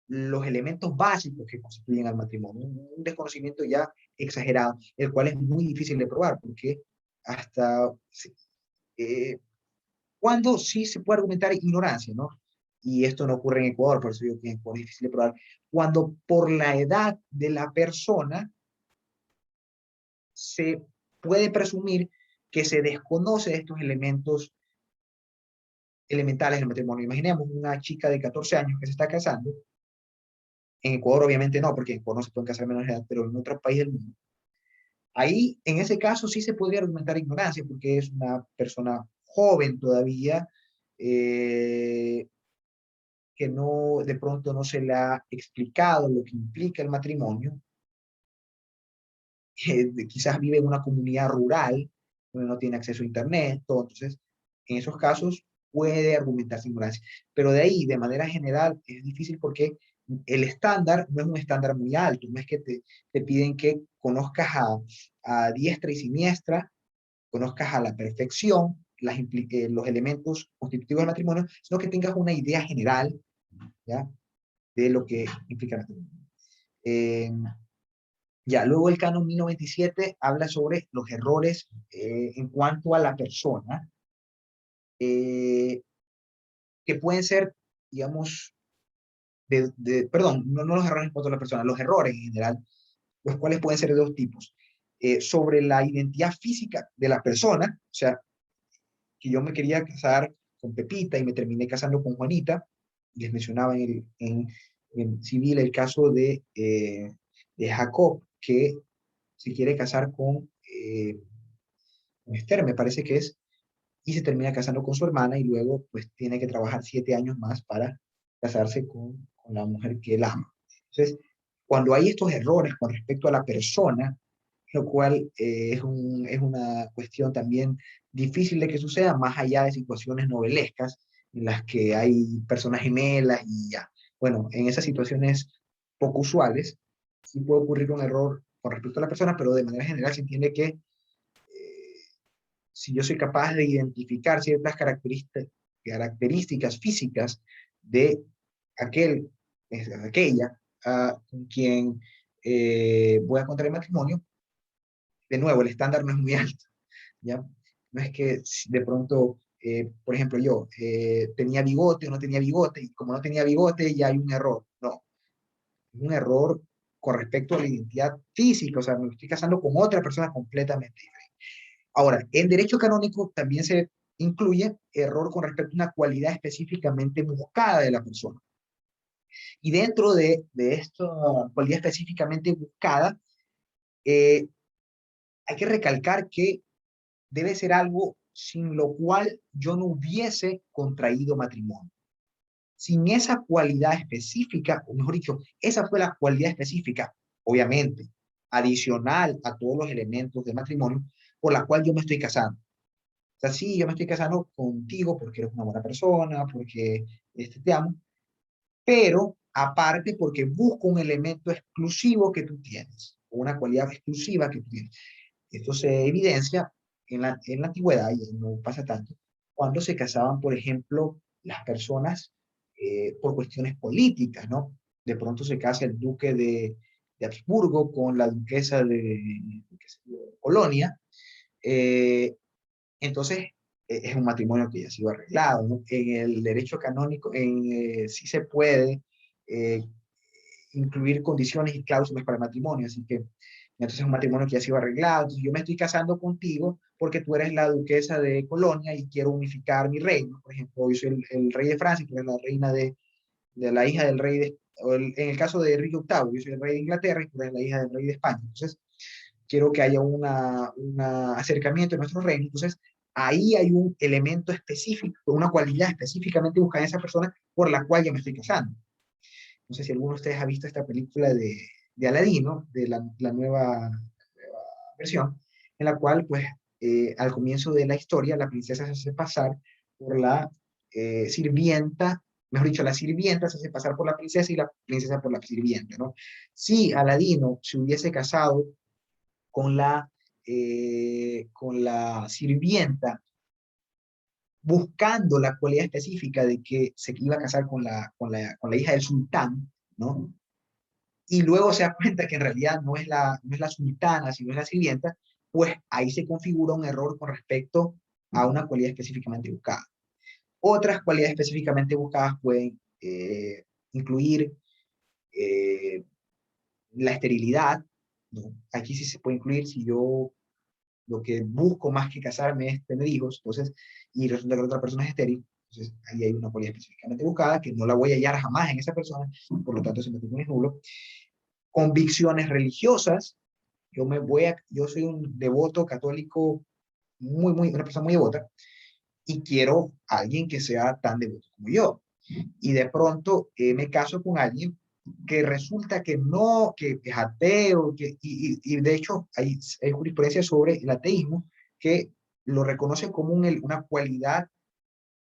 los elementos básicos que constituyen al matrimonio, un desconocimiento ya exagerado, el cual es muy difícil de probar, porque hasta eh, cuando sí se puede argumentar ignorancia, ¿no? Y esto no ocurre en Ecuador, por eso digo que en Ecuador es difícil de probar, cuando por la edad de la persona se puede presumir que se desconoce estos elementos elementales del matrimonio. Imaginemos una chica de 14 años que se está casando. En Ecuador obviamente no, porque en Ecuador no se pueden casar menores de edad, pero en otros países del mundo. Ahí, en ese caso, sí se podría argumentar ignorancia, porque es una persona joven todavía, eh, que no, de pronto no se le ha explicado lo que implica el matrimonio, quizás vive en una comunidad rural, donde no tiene acceso a internet, todo. Entonces, en esos casos puede argumentarse ignorancia. Pero de ahí, de manera general, es difícil porque el estándar no es un estándar muy alto, no es que te piden que conozcas a diestra y siniestra, conozcas a la perfección los elementos constitutivos del matrimonio, sino que tengas una idea general, ¿ya?, de lo que implica el matrimonio. Eh, ya, luego el canon 1097 habla sobre los errores en cuanto a la persona, eh, que pueden ser, digamos, perdón, no los errores en cuanto a la persona, los errores en general, los cuales pueden ser de dos tipos. Sobre la identidad física de la persona, o sea, que yo me quería casar con Pepita y me terminé casando con Juanita. Les mencionaba en civil el caso de Jacob, que se quiere casar con Esther, me parece que es, y se termina casando con su hermana y luego pues tiene que trabajar 7 años más para casarse con la mujer que él ama. Entonces, cuando hay estos errores con respecto a la persona, lo cual es una cuestión también difícil de que suceda, más allá de situaciones novelescas en las que hay personas gemelas y ya. Bueno, en esas situaciones poco usuales, sí puede ocurrir un error con respecto a la persona, pero de manera general se entiende que si yo soy capaz de identificar ciertas características físicas de aquel, aquella con quien voy a contraer matrimonio, de nuevo, el estándar no es muy alto, ¿ya? No es que de pronto, por ejemplo, yo tenía bigote o no tenía bigote, y como no tenía bigote ya hay un error. No, es un error con respecto a la identidad física, o sea, me estoy casando con otra persona completamente diferente. Ahora, en derecho canónico también se incluye error con respecto a una cualidad específicamente buscada de la persona. Y dentro de esta cualidad específicamente buscada, eh, hay que recalcar que debe ser algo sin lo cual yo no hubiese contraído matrimonio. Sin esa cualidad específica, o mejor dicho, esa fue la cualidad específica, obviamente, adicional a todos los elementos de matrimonio, por la cual yo me estoy casando. O sea, sí, yo me estoy casando contigo porque eres una buena persona, porque te amo, pero aparte porque busco un elemento exclusivo que tú tienes, una cualidad exclusiva que tú tienes. Esto se evidencia en la antigüedad, y no pasa tanto, cuando se casaban, por ejemplo, las personas por cuestiones políticas, ¿no? De pronto se casa el duque de Habsburgo con la duquesa de Colonia, entonces es un matrimonio que ya ha sido arreglado, ¿no? En el derecho canónico sí se puede eh, incluir condiciones y cláusulas para el matrimonio, así que entonces es un matrimonio que ya ha sido arreglado, entonces yo me estoy casando contigo porque tú eres la duquesa de Colonia y quiero unificar mi reino, por ejemplo, yo soy el rey de Francia y tú eres la reina de la hija del rey en el caso de Enrique VIII, yo soy el rey de Inglaterra y tú eres la hija del rey de España. Entonces, quiero que haya un acercamiento en nuestro reino. Entonces, ahí hay un elemento específico, una cualidad específicamente buscada en esa persona por la cual yo me estoy casando. No sé si alguno de ustedes ha visto esta película de Aladino, de la nueva versión, en la cual, pues, al comienzo de la historia, la princesa se hace pasar por la sirvienta, mejor dicho, la sirvienta se hace pasar por la princesa y la princesa por la sirvienta, ¿no? Si Aladino se hubiese casado con la sirvienta, buscando la cualidad específica de que se iba a casar con la hija del sultán, ¿no? Y luego se da cuenta que en realidad no es la sultana, sino es la sirvienta, pues ahí se configura un error con respecto a una cualidad específicamente buscada. Otras cualidades específicamente buscadas pueden incluir eh, la esterilidad, ¿no? Aquí sí se puede incluir si yo lo que busco más que casarme es tener hijos, entonces, y resulta que la otra persona es estéril, entonces ahí hay una cualidad específicamente buscada que no la voy a hallar jamás en esa persona, por lo tanto ese matrimonio es nulo. Convicciones religiosas, yo soy un devoto católico una persona muy devota, y quiero a alguien que sea tan devoto como yo. Y de pronto me caso con alguien que resulta que no, que es ateo, y de hecho hay jurisprudencia sobre el ateísmo que lo reconoce como una cualidad,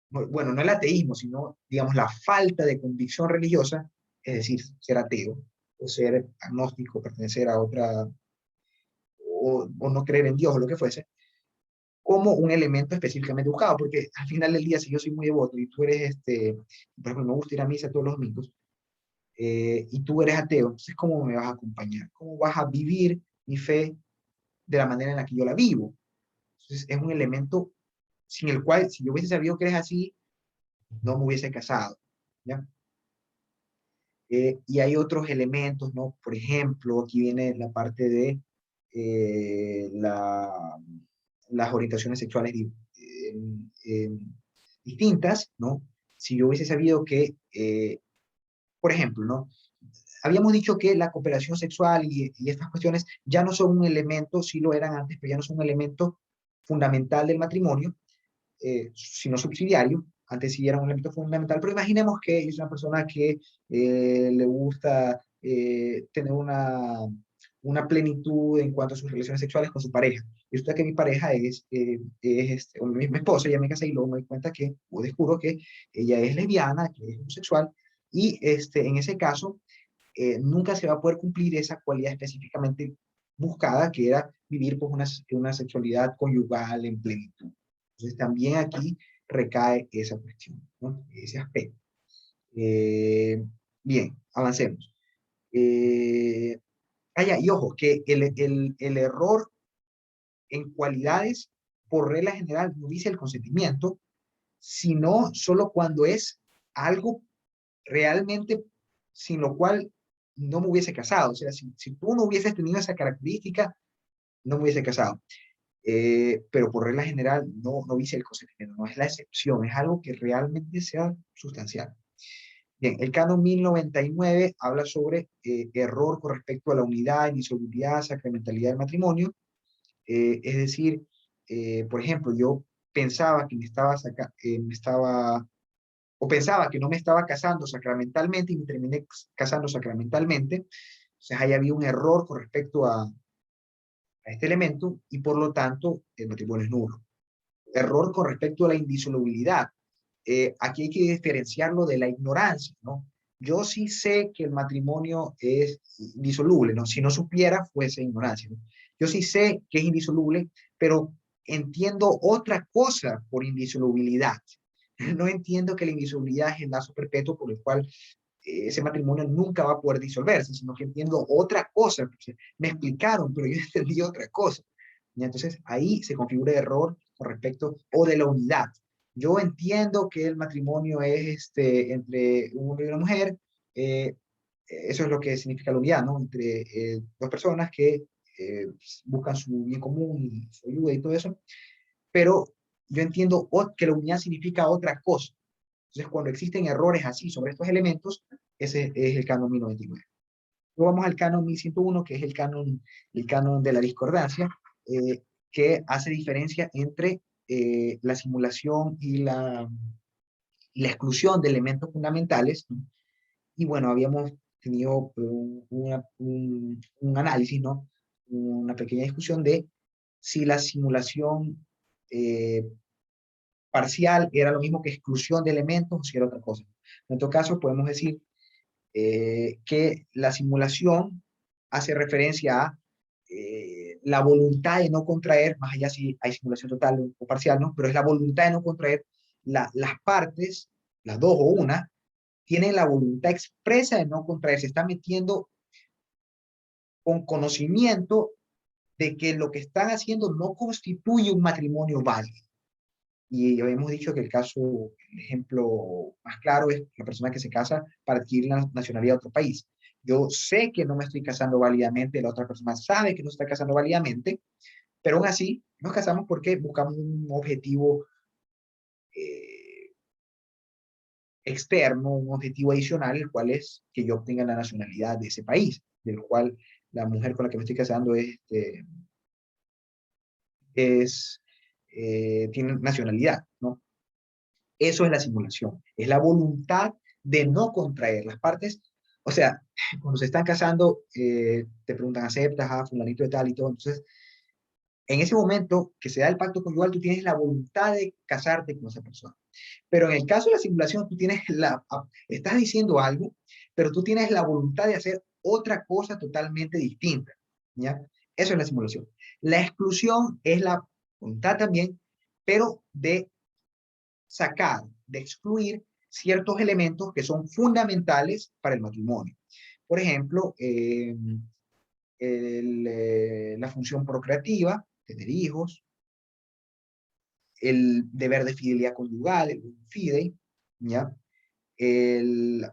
bueno, no el ateísmo, sino, digamos, la falta de convicción religiosa, es decir, ser ateo, o ser agnóstico, pertenecer a otra, o no creer en Dios, o lo que fuese, como un elemento específicamente buscado, porque al final del día, si yo soy muy devoto y tú eres, por ejemplo, me gusta ir a misa todos los domingos, y tú eres ateo, entonces ¿cómo me vas a acompañar? ¿Cómo vas a vivir mi fe de la manera en la que yo la vivo? Entonces es un elemento sin el cual, si yo hubiese sabido que eres así, no me hubiese casado, ¿ya? Y hay otros elementos, ¿no? Por ejemplo, aquí viene la parte de las orientaciones sexuales distintas, ¿no? Si yo hubiese sabido que, por ejemplo, ¿no? Habíamos dicho que la cooperación sexual y estas cuestiones ya no son un elemento, sí lo eran antes, pero ya no son un elemento fundamental del matrimonio, sino subsidiario. Antes sí era un elemento fundamental, pero imaginemos que es una persona que le gusta tener una plenitud en cuanto a sus relaciones sexuales con su pareja. Y resulta que mi pareja o mi misma esposa, ya me casé y luego me doy cuenta que, o descubro que ella es lesbiana, que es homosexual, y en ese caso nunca se va a poder cumplir esa cualidad específicamente buscada, que era vivir pues, una sexualidad conyugal en plenitud. Entonces también aquí recae esa cuestión, ¿no? Ese aspecto. Eh, Bien, avancemos. Eh, y ojo, que el error en cualidades, por regla general, no dice el consentimiento, sino solo cuando es algo realmente sin lo cual no me hubiese casado. O sea, si tú no hubieses tenido esa característica, no me hubiese casado. Pero por regla general no dice el consentimiento, no es la excepción, es algo que realmente sea sustancial. Bien, el canon 1099 habla sobre error con respecto a la unidad, indisolubilidad, sacramentalidad del matrimonio. Es decir, por ejemplo, yo pensaba que o pensaba que no me estaba casando sacramentalmente y me terminé casando sacramentalmente. Entonces ahí había un error con respecto a este elemento y por lo tanto el matrimonio es nulo. Error con respecto a la indisolubilidad. Aquí hay que diferenciarlo de la ignorancia, ¿no? Yo sí sé que el matrimonio es indisoluble, ¿no? Si no supiera, fuese ignorancia, ¿no? Yo sí sé que es indisoluble, pero entiendo otra cosa por indisolubilidad. No entiendo que la indisolubilidad es el lazo perpetuo por el cual ese matrimonio nunca va a poder disolverse, sino que entiendo otra cosa. Me explicaron, pero yo entendí otra cosa. Y entonces ahí se configura el error con respecto o de la unidad. Yo entiendo que el matrimonio es entre un hombre y una mujer, eso es lo que significa la unidad, ¿no? Entre dos personas que buscan su bien común y su ayuda y todo eso, pero yo entiendo que la unidad significa otra cosa. Entonces, cuando existen errores así sobre estos elementos, ese es el canon 1099. Luego vamos al canon 1101, que es el canon de la discordancia, que hace diferencia entre la simulación y la exclusión de elementos fundamentales, ¿no? Y bueno, habíamos tenido un análisis, ¿no? Una pequeña discusión de si la simulación parcial era lo mismo que exclusión de elementos o si era otra cosa. En todo caso, podemos decir que la simulación hace referencia a la voluntad de no contraer, más allá si hay simulación total o parcial, ¿no? Pero es la voluntad de no contraer las partes, las dos o una, tienen la voluntad expresa de no contraer, se está metiendo con conocimiento de que lo que están haciendo no constituye un matrimonio válido. Y habíamos dicho que el ejemplo más claro es la persona que se casa para adquirir la nacionalidad de otro país. Yo sé que no me estoy casando válidamente, la otra persona sabe que no se está casando válidamente, pero aún así nos casamos porque buscamos un objetivo eh, externo, un objetivo adicional, el cual es que yo obtenga la nacionalidad de ese país, del cual la mujer con la que me estoy casando es tiene nacionalidad, ¿no? Eso es la simulación, es la voluntad de no contraer las partes. O sea, cuando se están casando, te preguntan, ¿aceptas a fulanito de tal y todo? Entonces, en ese momento que se da el pacto conyugal, tú tienes la voluntad de casarte con esa persona. Pero en el caso de la simulación, estás diciendo algo, pero tú tienes la voluntad de hacer otra cosa totalmente distinta, ¿ya? Eso es la simulación. La exclusión es la voluntad también, pero de sacar, de excluir ciertos elementos que son fundamentales para el matrimonio. Por ejemplo, la función procreativa, tener hijos, el deber de fidelidad conyugal, el fidei, ¿ya? El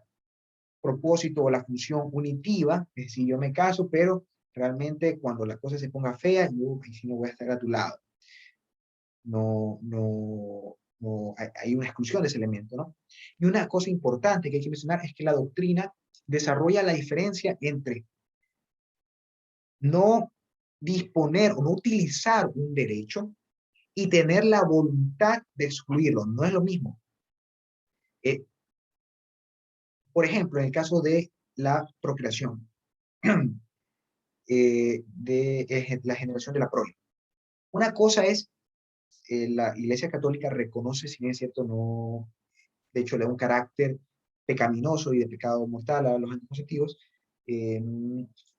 propósito o la función unitiva, es decir, yo me caso, pero realmente cuando la cosa se ponga fea, yo si no voy a estar a tu lado. No, hay una exclusión de ese elemento, ¿no? Y una cosa importante que hay que mencionar es que la doctrina desarrolla la diferencia entre no disponer o no utilizar un derecho y tener la voluntad de excluirlo. No es lo mismo. Por ejemplo, en el caso de la procreación, la generación de la prole. Una cosa es, la Iglesia Católica reconoce, si bien es cierto, no, de hecho le da un carácter pecaminoso y de pecado mortal a los anticonceptivos, eh,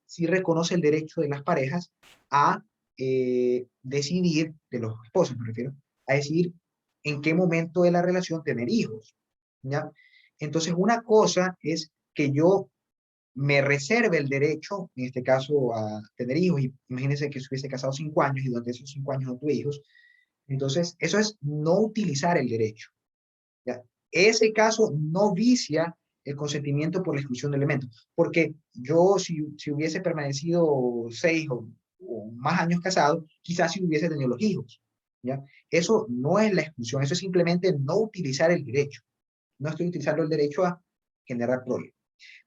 sí reconoce el derecho de las parejas a decidir, de los esposos me refiero, a decidir en qué momento de la relación tener hijos, ¿ya? Entonces, una cosa es que yo me reserve el derecho, en este caso, a tener hijos, y imagínense que se hubiese casado 5 años y durante esos 5 años no tuve hijos, entonces eso es no utilizar el derecho, ¿ya? Ese caso no vicia el consentimiento por la exclusión de elementos, porque yo si hubiese permanecido 6 o más años casado, quizás si hubiese tenido los hijos, ¿ya? Eso no es la exclusión, eso es simplemente no utilizar el derecho. No estoy utilizando el derecho a generar prole.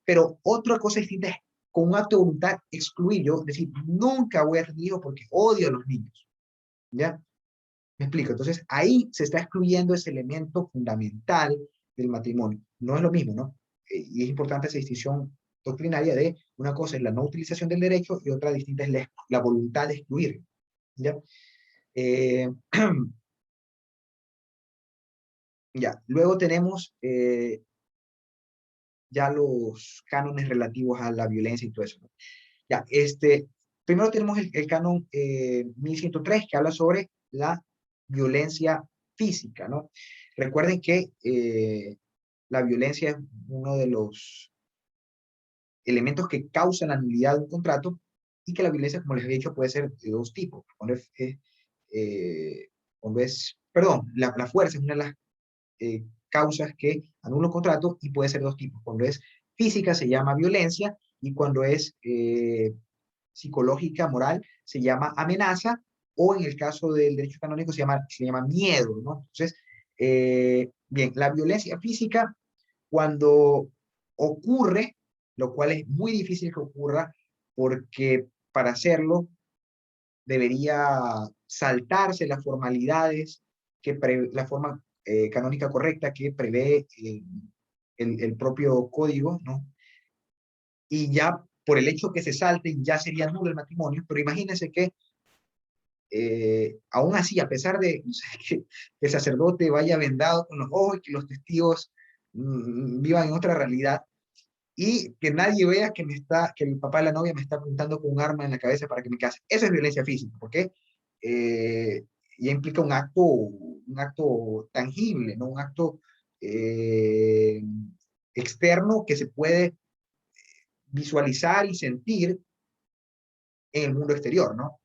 Pero otra cosa distinta es con un acto de voluntad excluir, yo decir, nunca voy a tener hijos porque odio a los niños, ¿ya? Me explico. Entonces, ahí se está excluyendo ese elemento fundamental del matrimonio. No es lo mismo, ¿no? Y es importante esa distinción doctrinaria de una cosa es la no utilización del derecho y otra distinta es la voluntad de excluir, ¿ya? Eh, ya, luego tenemos ya los cánones relativos a la violencia y todo eso, ¿no? Ya, primero tenemos el canon 1103 que habla sobre la violencia física, ¿no? Recuerden que la violencia es uno de los elementos que causan la nulidad de un contrato y que la violencia, como les he dicho, puede ser de dos tipos. Perdón, la fuerza es una de las causas que anula un contrato y puede ser dos tipos. Cuando es física se llama violencia y cuando es psicológica, moral, se llama amenaza, o en el caso del derecho canónico se llama miedo, ¿no? Entonces, Bien, la violencia física, cuando ocurre, lo cual es muy difícil que ocurra, porque para hacerlo debería saltarse las formalidades, la forma canónica correcta que prevé el propio código, ¿no? Y ya por el hecho que se salten ya sería nulo el matrimonio, pero imagínense que aún así, a pesar de o sea, que el sacerdote vaya vendado con los ojos y que los testigos vivan en otra realidad, y que nadie vea que el papá de la novia me está apuntando con un arma en la cabeza para que me case. Eso es violencia física, porque eh, ya implica un acto tangible, ¿no? Un acto eh, externo que se puede visualizar y sentir en el mundo exterior, ¿no?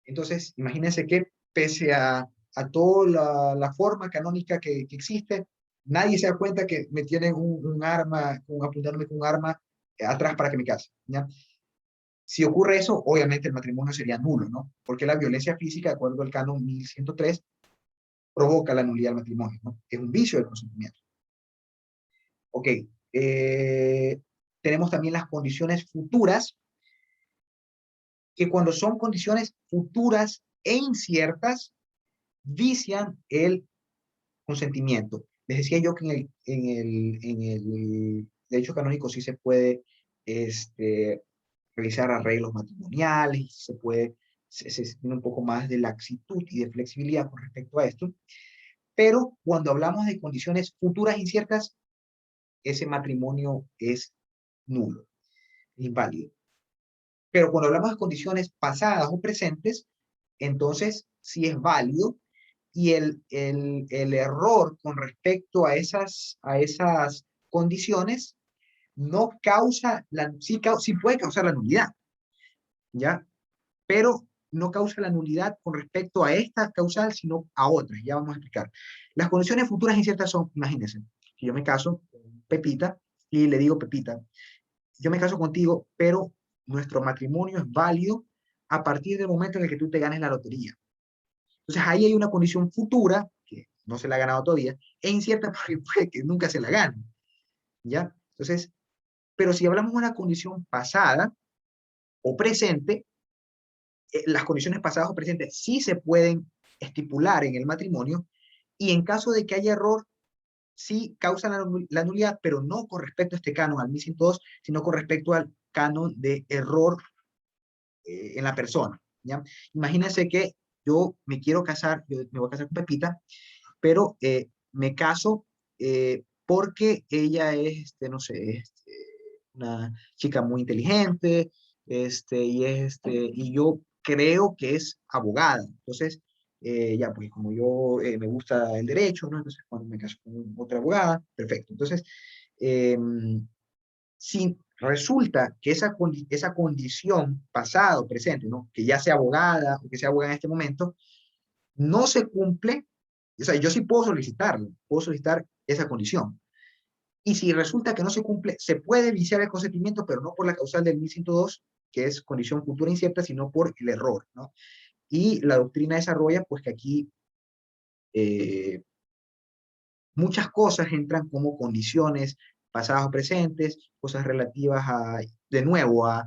Entonces, imagínense que pese a toda la forma canónica que existe, nadie se da cuenta que me tienen un arma, apuntándome con un arma atrás para que me case, ¿ya? Si ocurre eso, obviamente el matrimonio sería nulo, ¿no? Porque la violencia física, de acuerdo al canon 1103, provoca la nulidad del matrimonio, ¿no? Es un vicio del consentimiento. Ok, tenemos también las condiciones futuras, que cuando son condiciones futuras e inciertas, vician el consentimiento. Les decía yo que en el derecho canónico sí se puede realizar arreglos matrimoniales, se tiene un poco más de laxitud y de flexibilidad con respecto a esto, pero cuando hablamos de condiciones futuras inciertas, ese matrimonio es nulo, inválido. Pero cuando hablamos de condiciones pasadas o presentes, entonces sí es válido, y el error con respecto a esas condiciones no causa, sí puede causar la nulidad, ¿ya? Pero no causa la nulidad con respecto a esta causal, sino a otras. Ya vamos a explicar. Las condiciones futuras inciertas son, imagínense, que yo me caso con Pepita y le digo, Pepita, yo me caso contigo, pero nuestro matrimonio es válido a partir del momento en el que tú te ganes la lotería. Entonces ahí hay una condición futura, que no se la ha ganado todavía, e incierta porque puede que nunca se la gane, ¿ya? Entonces, pero si hablamos de una condición pasada o presente, las condiciones pasadas o presentes sí se pueden estipular en el matrimonio, y en caso de que haya error, sí causan la nulidad, pero no con respecto a este canon, al 1102, sino con respecto al canon de error en la persona, ¿ya? Imagínense que yo me quiero casar, yo me voy a casar con Pepita, pero me caso porque ella es, no sé, una chica muy inteligente, y yo creo que es abogada. Entonces, ya, pues como yo me gusta el derecho, ¿no? Entonces, cuando me caso con otra abogada, perfecto. Entonces, eh, si resulta que esa condición pasada o presente, ¿no? Que ya sea abogada o que sea abogada en este momento, no se cumple, o sea, yo sí puedo solicitarlo, puedo solicitar esa condición. Y si resulta que no se cumple, se puede viciar el consentimiento, pero no por la causal del 1102, que es condición futura incierta, sino por el error, ¿no? Y la doctrina desarrolla, pues que aquí eh, muchas cosas entran como condiciones pasadas o presentes, cosas relativas de nuevo, a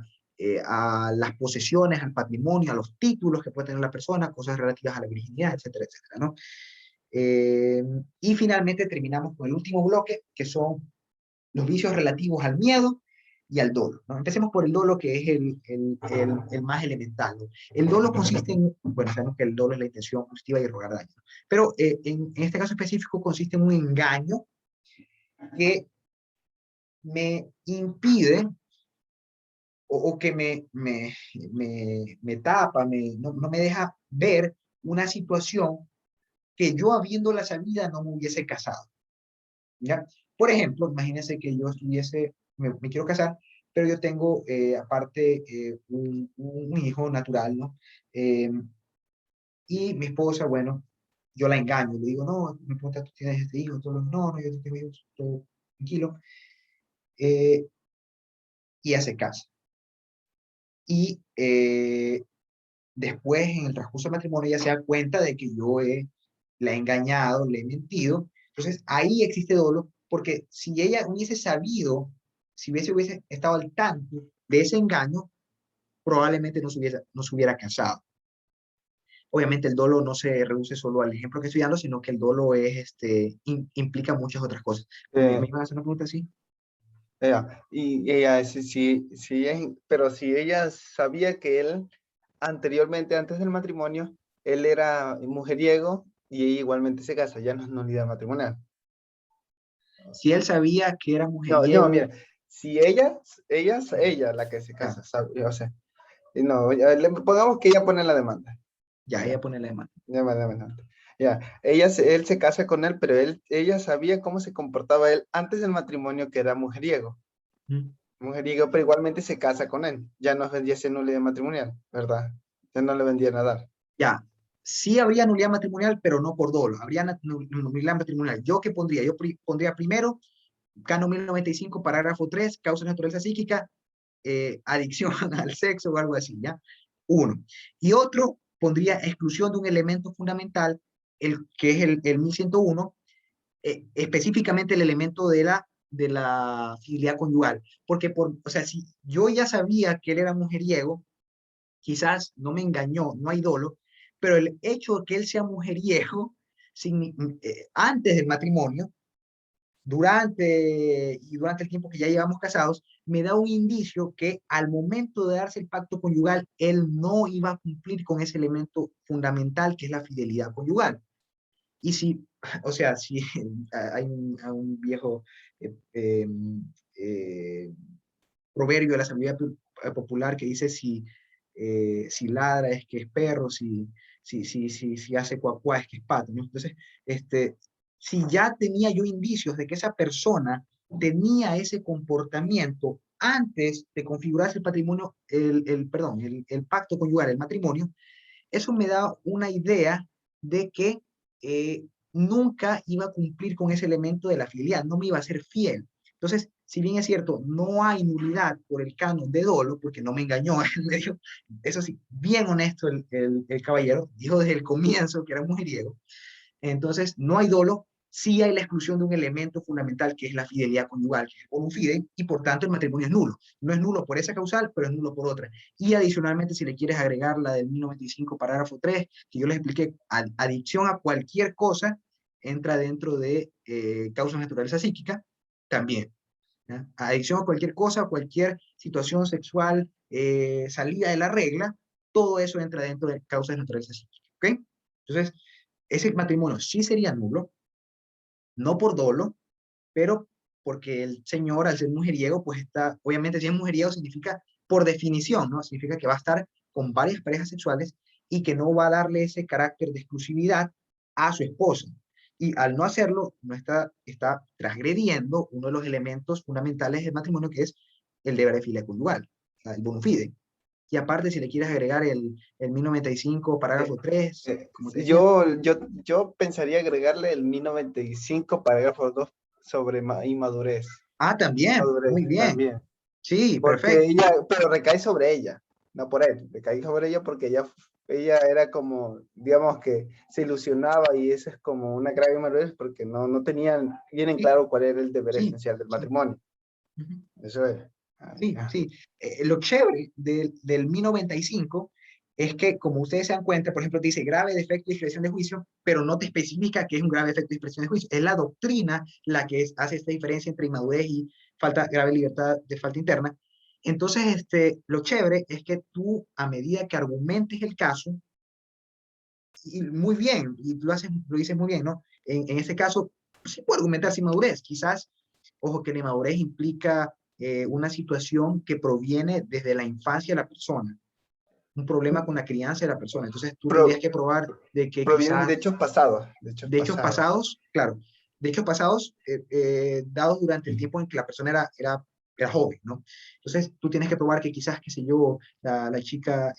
las posesiones, al patrimonio, a los títulos que puede tener la persona, cosas relativas a la virginidad, etcétera, etcétera, ¿no? Eh, y finalmente terminamos con el último bloque, que son los vicios relativos al miedo y al dolo, ¿no? Empecemos por el dolo, que es el más elemental, ¿no? El dolo consiste en, bueno, sabemos que el dolo es la intención positiva y rogar daño, ¿no? Pero en este caso específico consiste en un engaño que me impide o que me tapa, no me deja ver una situación que yo habiéndola sabida no me hubiese casado, ¿ya? Por ejemplo, imagínense que yo me quiero casar, pero yo tengo aparte un hijo natural, ¿no? Eh, y mi esposa, bueno, yo la engaño, le digo, no, me pregunta, ¿tú tienes este hijo? Todos los, no, no, yo no tengo hijos, todo tranquilo. Eh, y ella se casa. Y después, en el transcurso del matrimonio, ella se da cuenta de que yo he la he engañado, le he mentido. Entonces ahí existe dolo, porque si ella hubiese sabido, si hubiese estado al tanto de ese engaño, probablemente no se hubiera casado. Obviamente el dolo no se reduce solo al ejemplo que estoy dando, sino que el dolo es, implica muchas otras cosas. ¿Me Eh, iban a hacer una pregunta así? y ella, pero si ella sabía que él anteriormente, antes del matrimonio, él era mujeriego y ella igualmente se casa, ya no es nulidad matrimonial. Si él sabía que era No, no, mujeriego, mira, si ella la que se ya, casa, o sea, no, pongamos que ella pone la demanda. ya, ella Ya, pone la demanda. ya, demanda. Ya, él se casa con él, pero ella sabía cómo se comportaba él antes del matrimonio, que era mujeriego. Mm. Mujeriego, pero igualmente se casa con él. Ya no vendía ese nulidad matrimonial, ¿verdad? Ya no le vendía nada. Ya, sí habría nulidad matrimonial, pero no por dolo. Habría nulidad matrimonial. ¿Yo qué pondría? Yo pondría primero, Cano 1095, parágrafo 3, causa de naturaleza psíquica, adicción al sexo o algo así, ¿ya? Uno. Y otro, pondría exclusión de un elemento fundamental, que es el 1101, específicamente el elemento de la fidelidad conyugal. Porque, o sea, si yo ya sabía que él era mujeriego, quizás no me engañó, no hay dolo, pero el hecho de que él sea mujeriego antes del matrimonio, durante el tiempo que ya llevamos casados, me da un indicio que al momento de darse el pacto conyugal, él no iba a cumplir con ese elemento fundamental que es la fidelidad conyugal. Y si, o sea, si hay un viejo eh, eh, eh, proverbio de la sabiduría popular que dice si ladra es que es perro, si hace cuacuá es que es pato, ¿no? Entonces, si ya tenía yo indicios de que esa persona tenía ese comportamiento antes de configurarse el patrimonio, perdón, el pacto conyugal, el matrimonio, eso me da una idea de que nunca iba a cumplir con ese elemento de la fidelidad, no me iba a ser fiel. Entonces, si bien es cierto, no hay nulidad por el canon de dolo, porque no me engañó en medio, eso sí, bien honesto el caballero, dijo desde el comienzo que era mujeriego, entonces no hay dolo, sí hay la exclusión de un elemento fundamental que es la fidelidad conyugal, que es el bonum fide, y por tanto el matrimonio es nulo. No es nulo por esa causal, pero es nulo por otra. Y adicionalmente, si le quieres agregar la del 1095, parágrafo 3, que yo les expliqué, adicción a cualquier cosa entra dentro de causas naturaleza psíquica, también. ¿Ya? Adicción a cualquier cosa, cualquier situación sexual, salida de la regla, todo eso entra dentro de causas de naturaleza psíquica. ¿Ok? Entonces, ese matrimonio sí sería nulo, no por dolo, pero porque el señor, al ser mujeriego, pues está, obviamente si es mujeriego significa, por definición, ¿no? Significa que va a estar con varias parejas sexuales y que no va a darle ese carácter de exclusividad a su esposa. Y al no hacerlo, no está transgrediendo uno de los elementos fundamentales del matrimonio, que es el deber de filia conyugal, el bonum fide. Y aparte, si le quieres agregar el 1095, Eh, parágrafo 3, como te decía. yo pensaría agregarle el 1095, parágrafo 2 sobre inmadurez. Ah, también, Inmadurez muy bien. también. Sí, Porque perfecto. ella, pero recae sobre ella, no por él, recae sobre ella porque ella era como, digamos que se ilusionaba y eso es como una grave inmadurez porque no tenían bien en Sí, claro cuál era el deber sí, esencial del sí. matrimonio. Ujú. Eso es. Sí, Ya. sí. Lo chévere del 1095 es que, como ustedes se dan cuenta, por ejemplo, te dice grave defecto de expresión de juicio, pero no te especifica que es un grave defecto de expresión de juicio. Es la doctrina la que hace esta diferencia entre inmadurez y grave libertad de falta interna. Entonces, lo chévere es que tú, a medida que argumentes el caso, y muy bien, y lo dices muy bien, ¿no? En este caso, sí puedo argumentar sin madurez. Quizás, ojo, que la inmadurez implica una situación que proviene desde la infancia de la persona, un problema con la crianza de la persona. Entonces, tú tendrías Pro- que probar de que Provienen de quizás hechos pasados, de hechos de hechos pasados. pasados, claro, de hechos pasados dados durante el tiempo en que la persona era joven, ¿no? Entonces, tú tienes que probar que quizás, qué sé yo, la chica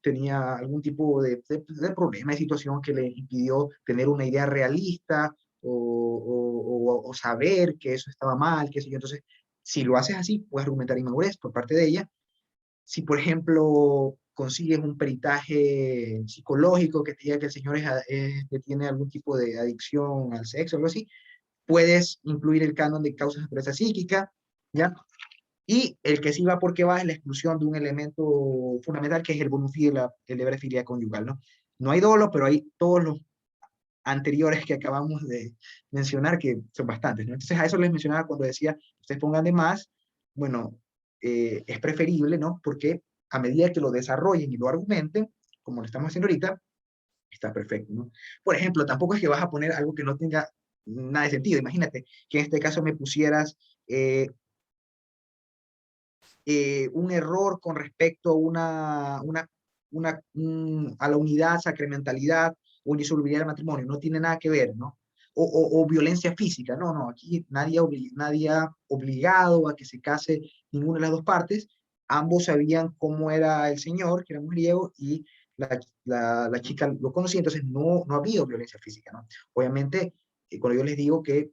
tenía algún tipo de problema, de situación que le impidió tener una idea realista o saber que eso estaba mal, qué sé yo. Entonces, si lo haces así, puedes argumentar inmadurez por parte de ella. Si, por ejemplo, consigues un peritaje psicológico que te diga que el señor que tiene algún tipo de adicción al sexo o algo así, puedes incluir el canon de causas de naturaleza psíquica, ¿ya? Y el que sí va porque va es la exclusión de un elemento fundamental que es el bonus fide, el deber de fidelidad conyugal, ¿no? No hay dolo, pero hay todos los anteriores que acabamos de mencionar, que son bastantes, ¿no? Entonces a eso les mencionaba cuando decía, ustedes pongan de más, bueno, es preferible, ¿no? Porque a medida que lo desarrollen y lo argumenten, como lo estamos haciendo ahorita, está perfecto, ¿no? Por ejemplo, tampoco es que vas a poner algo que no tenga nada de sentido. Imagínate que en este caso me pusieras un error con respecto a a la unidad, sacramentalidad o indisolubilidad del matrimonio. No tiene nada que ver, ¿no? O violencia física. No, no, aquí nadie ha obligado a que se case ninguna de las dos partes. Ambos sabían cómo era el señor, que era mujeriego, y la chica lo conocía, entonces no había violencia física, ¿no? Obviamente, cuando yo les digo que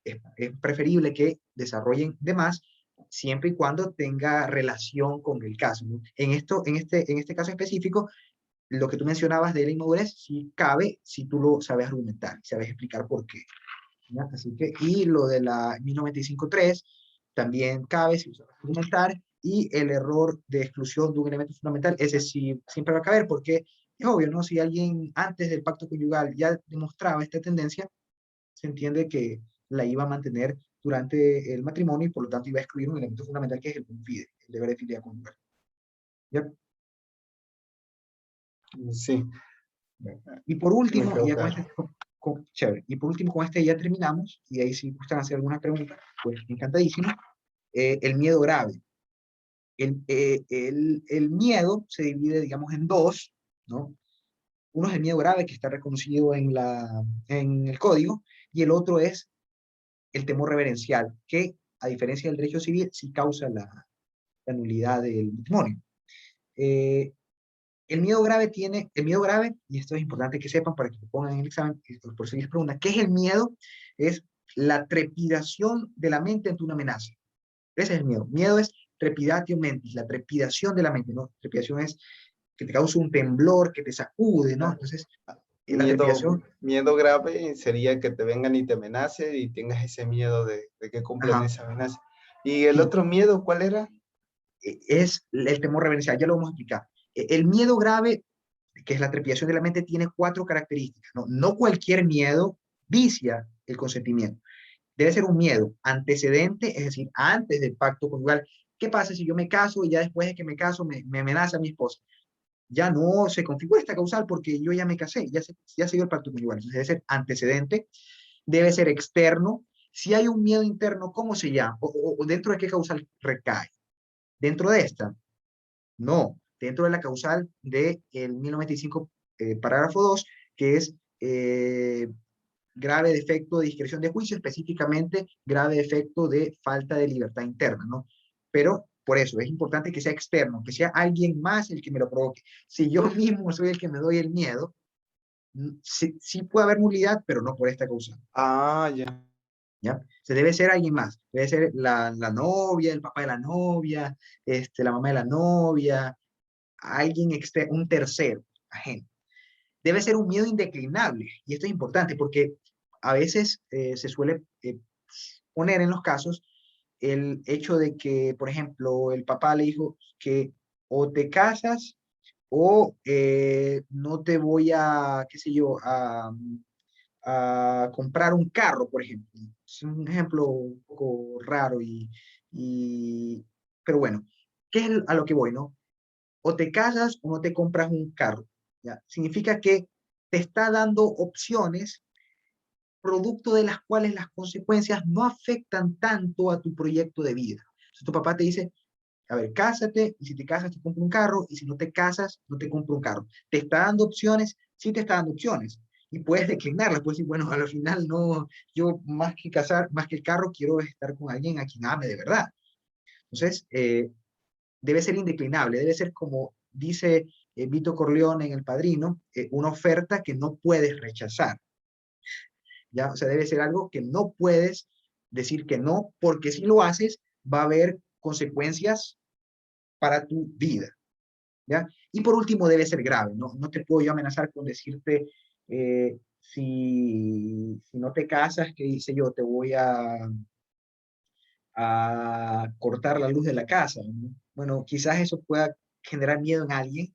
es preferible que desarrollen de más, siempre y cuando tenga relación con el caso, ¿no? En este caso específico, lo que tú mencionabas de la inmadurez, sí cabe si tú lo sabes argumentar, sabes explicar por qué, ¿ya? Así que, y lo de la 1095.3 también cabe si lo sabes argumentar, y el error de exclusión de un elemento fundamental, ese sí siempre va a caber, porque es obvio, ¿no? Si alguien antes del pacto conyugal ya demostraba esta tendencia, se entiende que la iba a mantener durante el matrimonio y por lo tanto iba a excluir un elemento fundamental que es el confide, el deber de fidelidad conyugal. ¿Ya? Sí, Y por me último, quedó ya con claro. este, chévere, y por último con este ya terminamos, y ahí si gustan hacer alguna pregunta, pues encantadísimo. El miedo grave. El miedo se divide, digamos, en dos, ¿no? Uno es el miedo grave que está reconocido en el código, y el otro es el temor reverencial, que a diferencia del derecho civil, sí causa la nulidad del matrimonio. Eh, el miedo grave, y esto es importante que sepan para que lo pongan en el examen, por si les preguntan, ¿qué es el miedo? Es la trepidación de la mente ante una amenaza. Ese es el miedo. Miedo es trepidatio mentis, la trepidación de la mente, ¿no? Trepidación es que te causa un temblor, que te sacude, ¿no? Ah, Entonces, la Miedo, trepidación, miedo grave sería que te vengan y te amenacen y tengas ese miedo de que cumplan ajá, esa amenaza. ¿Y el sí, otro miedo cuál era? es el temor reverencial, ya lo vamos a explicar. El miedo grave, que es la trepidación de la mente, tiene cuatro características, ¿no? No cualquier miedo vicia el consentimiento. Debe ser un miedo antecedente, es decir, antes del pacto conyugal. ¿Qué pasa si yo me caso y ya después de que me caso me amenaza a mi esposa? Ya no se configura esta causal porque yo ya me casé, ya se dio el pacto conyugal. Entonces debe ser antecedente, debe ser externo. Si hay un miedo interno, ¿cómo se llama? O dentro de qué causal recae. Dentro de esta, no, dentro de la causal del 1095, parágrafo 2, que es grave defecto de discreción de juicio, específicamente grave defecto de falta de libertad interna, ¿no? Pero por eso es importante que sea externo, que sea alguien más el que me lo provoque. Si yo mismo soy el que me doy el miedo, sí puede haber nulidad, pero no por esta causal. Ah, ya. ¿Ya? Se debe ser alguien más, debe ser la novia, el papá de la novia, la mamá de la novia, alguien externo, un tercero, ajeno. Debe ser un miedo indeclinable, y esto es importante porque a veces se suele poner en los casos el hecho de que, por ejemplo, el papá le dijo que o te casas o no te voy a, qué sé yo, a comprar un carro, por ejemplo. Es un ejemplo un poco raro pero bueno, ¿qué es a lo que voy, no? O te casas o no te compras un carro, ¿ya? Significa que te está dando opciones, producto de las cuales las consecuencias no afectan tanto a tu proyecto de vida. Entonces tu papá te dice, a ver, cásate, y si te casas te compro un carro, y si no te casas, no te compro un carro. ¿Te está dando opciones? Sí te está dando opciones. Y puedes declinarlas, puedes decir, bueno, al final no, yo más que casar, más que el carro, quiero estar con alguien a quien ame de verdad. Entonces, debe ser indeclinable, debe ser como dice Vito Corleone en El Padrino, una oferta que no puedes rechazar, ¿ya? O sea, debe ser algo que no puedes decir que no, porque si lo haces, va a haber consecuencias para tu vida, ¿ya? Y por último, debe ser grave, ¿no? No te puedo yo amenazar con decirte, si no te casas, ¿qué dice yo? Te voy a cortar la luz de la casa, ¿no? Bueno, quizás eso pueda generar miedo en alguien,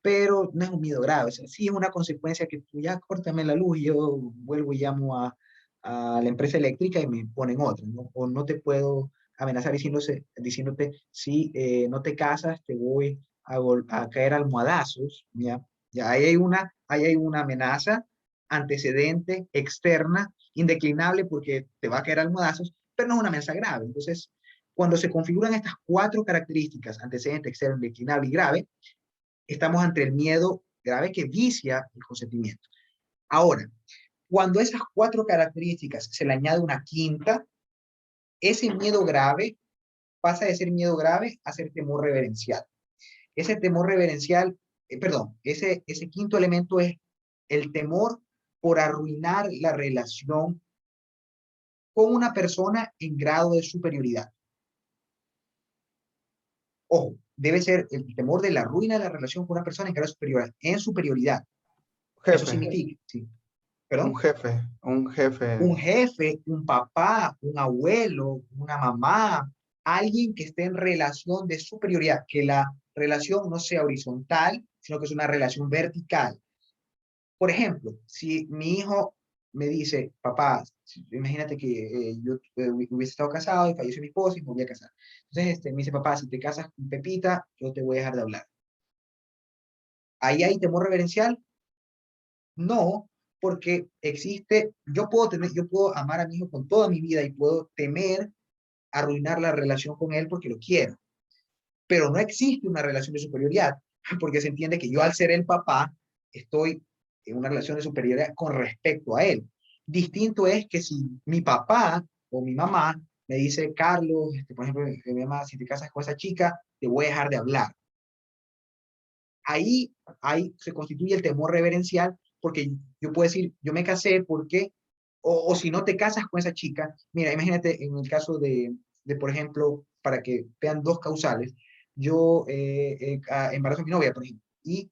pero no es un miedo grave. O sea, sí es una consecuencia que tú ya córtame la luz y yo vuelvo y llamo a la empresa eléctrica y me ponen otra, ¿no? O no te puedo amenazar diciéndote, si no te casas, te voy a caer a almohadazos, ¿ya? Ya ahí hay una amenaza antecedente, externa, indeclinable porque te va a caer a almohadazos, pero no es una amenaza grave. Entonces, cuando se configuran estas cuatro características, antecedente, externo, indeclinable y grave, estamos ante el miedo grave que vicia el consentimiento. Ahora, cuando esas cuatro características se le añade una quinta, ese miedo grave pasa de ser miedo grave a ser temor reverencial. Ese temor reverencial, ese quinto elemento es el temor por arruinar la relación con una persona en grado de superioridad. Ojo, debe ser el temor de la ruina de la relación con una persona en grado de superioridad. En superioridad. Eso Jefe, significa, sí. un ¿Perdón? jefe, un jefe. Un jefe, un papá, un abuelo, una mamá, alguien que esté en relación de superioridad, que la relación no sea horizontal, sino que es una relación vertical. Por ejemplo, si mi hijo me dice, papá, imagínate que yo hubiese estado casado y falleció mi esposa y me voy a casar. Entonces, me dice, papá, si te casas con Pepita, yo te voy a dejar de hablar. Ahí hay temor reverencial. No, porque existe, yo puedo amar a mi hijo con toda mi vida y puedo temer arruinar la relación con él porque lo quiero. Pero no existe una relación de superioridad, porque se entiende que yo al ser el papá estoy en una relación de superioridad con respecto a él. Distinto es que si mi papá o mi mamá me dice, Carlos, por ejemplo, mi mamá, si te casas con esa chica, te voy a dejar de hablar. Ahí se constituye el temor reverencial, porque yo puedo decir, yo me casé porque, o si no te casas con esa chica, mira, imagínate en el caso por ejemplo, para que vean dos causales, yo embarazo a mi novia, por ejemplo, y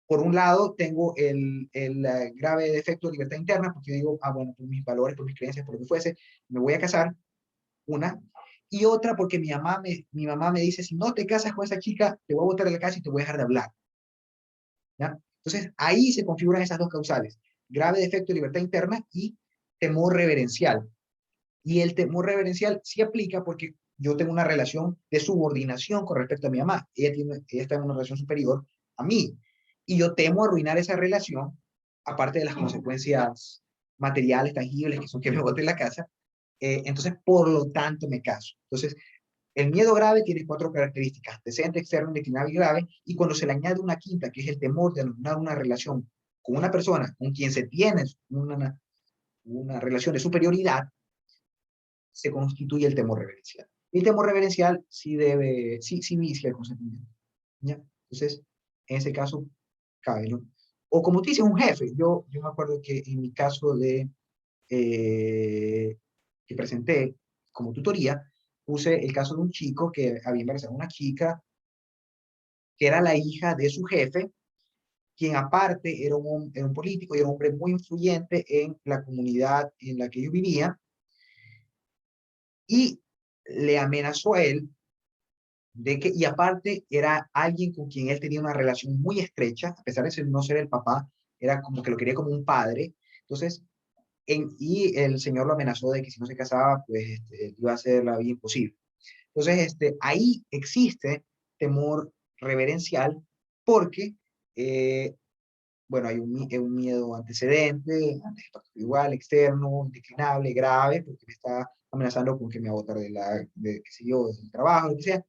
por un lado tengo el grave defecto de libertad interna, porque yo digo, bueno, por mis valores, por mis creencias, por lo que fuese, me voy a casar, una, y otra porque mi mamá me dice, si no te casas con esa chica, te voy a botar de la casa y te voy a dejar de hablar. ¿Ya? Entonces, ahí se configuran esas dos causales, grave defecto de libertad interna y temor reverencial. Y el temor reverencial sí aplica porque yo tengo una relación de subordinación con respecto a mi mamá. Ella está en una relación superior a mí. Y yo temo arruinar esa relación, aparte de las consecuencias materiales, tangibles, que son que me bote en la casa. Entonces, por lo tanto, me caso. Entonces, el miedo grave tiene cuatro características: antecedente, externo, indeclinable y grave, y cuando se le añade una quinta, que es el temor de arruinar una relación con una persona con quien se tiene una relación de superioridad, se constituye el temor reverencial. Y el temor reverencial sí inicia el consentimiento. ¿Ya? Entonces, en ese caso, cabe, ¿no? O como tú dices, un jefe. Yo me acuerdo que en mi caso que presenté como tutoría, puse el caso de un chico que había embarazado a una chica que era la hija de su jefe, quien aparte era un político y era un hombre muy influyente en la comunidad en la que ellos vivían, y le amenazó a él y aparte era alguien con quien él tenía una relación muy estrecha, a pesar de no ser el papá, era como que lo quería como un padre. Entonces, y el señor lo amenazó de que si no se casaba, pues iba a hacer la vida imposible. Entonces, ahí existe temor reverencial porque, eh, bueno, hay un miedo antecedente, igual, externo, indeclinable, grave, porque me está amenazando con que me va a botar qué sé yo, del trabajo, lo que sea.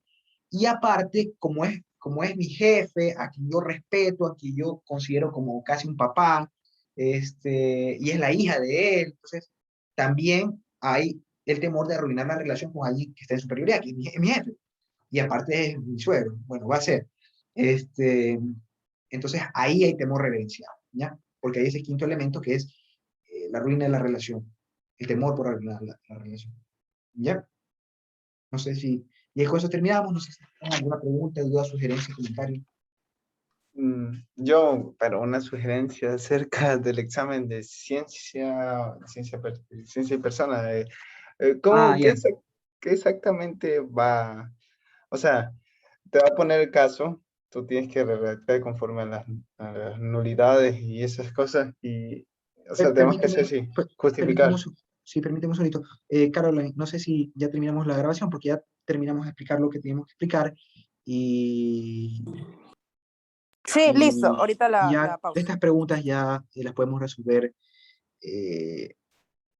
Y aparte, como es mi jefe, a quien yo respeto, a quien yo considero como casi un papá, y es la hija de él, entonces también hay el temor de arruinar la relación con alguien que está en superioridad, que es mi jefe. Y aparte es mi suegro, bueno, va a ser. Este, entonces ahí hay temor reverencial, ¿ya? Porque hay ese quinto elemento que es la ruina de la relación, el temor por arruinar la relación, ¿ya? No sé si, y con eso terminamos, no sé si tienen alguna pregunta, duda, sugerencia, comentario. Yo, para una sugerencia acerca del examen de ciencia y persona, Ah, ¿cómo, ya. qué exactamente va? O sea, te va a poner el caso, tú tienes que redactar conforme a las nulidades y esas cosas, y, o sea, tenemos que hacer Permíteme, así, permíteme, justificar. sí, permíteme un segundito. Caroline, no sé si ya terminamos la grabación porque ya terminamos de explicar lo que teníamos que explicar y, Sí, listo, y ahorita ya la pausa. estas preguntas ya las podemos resolver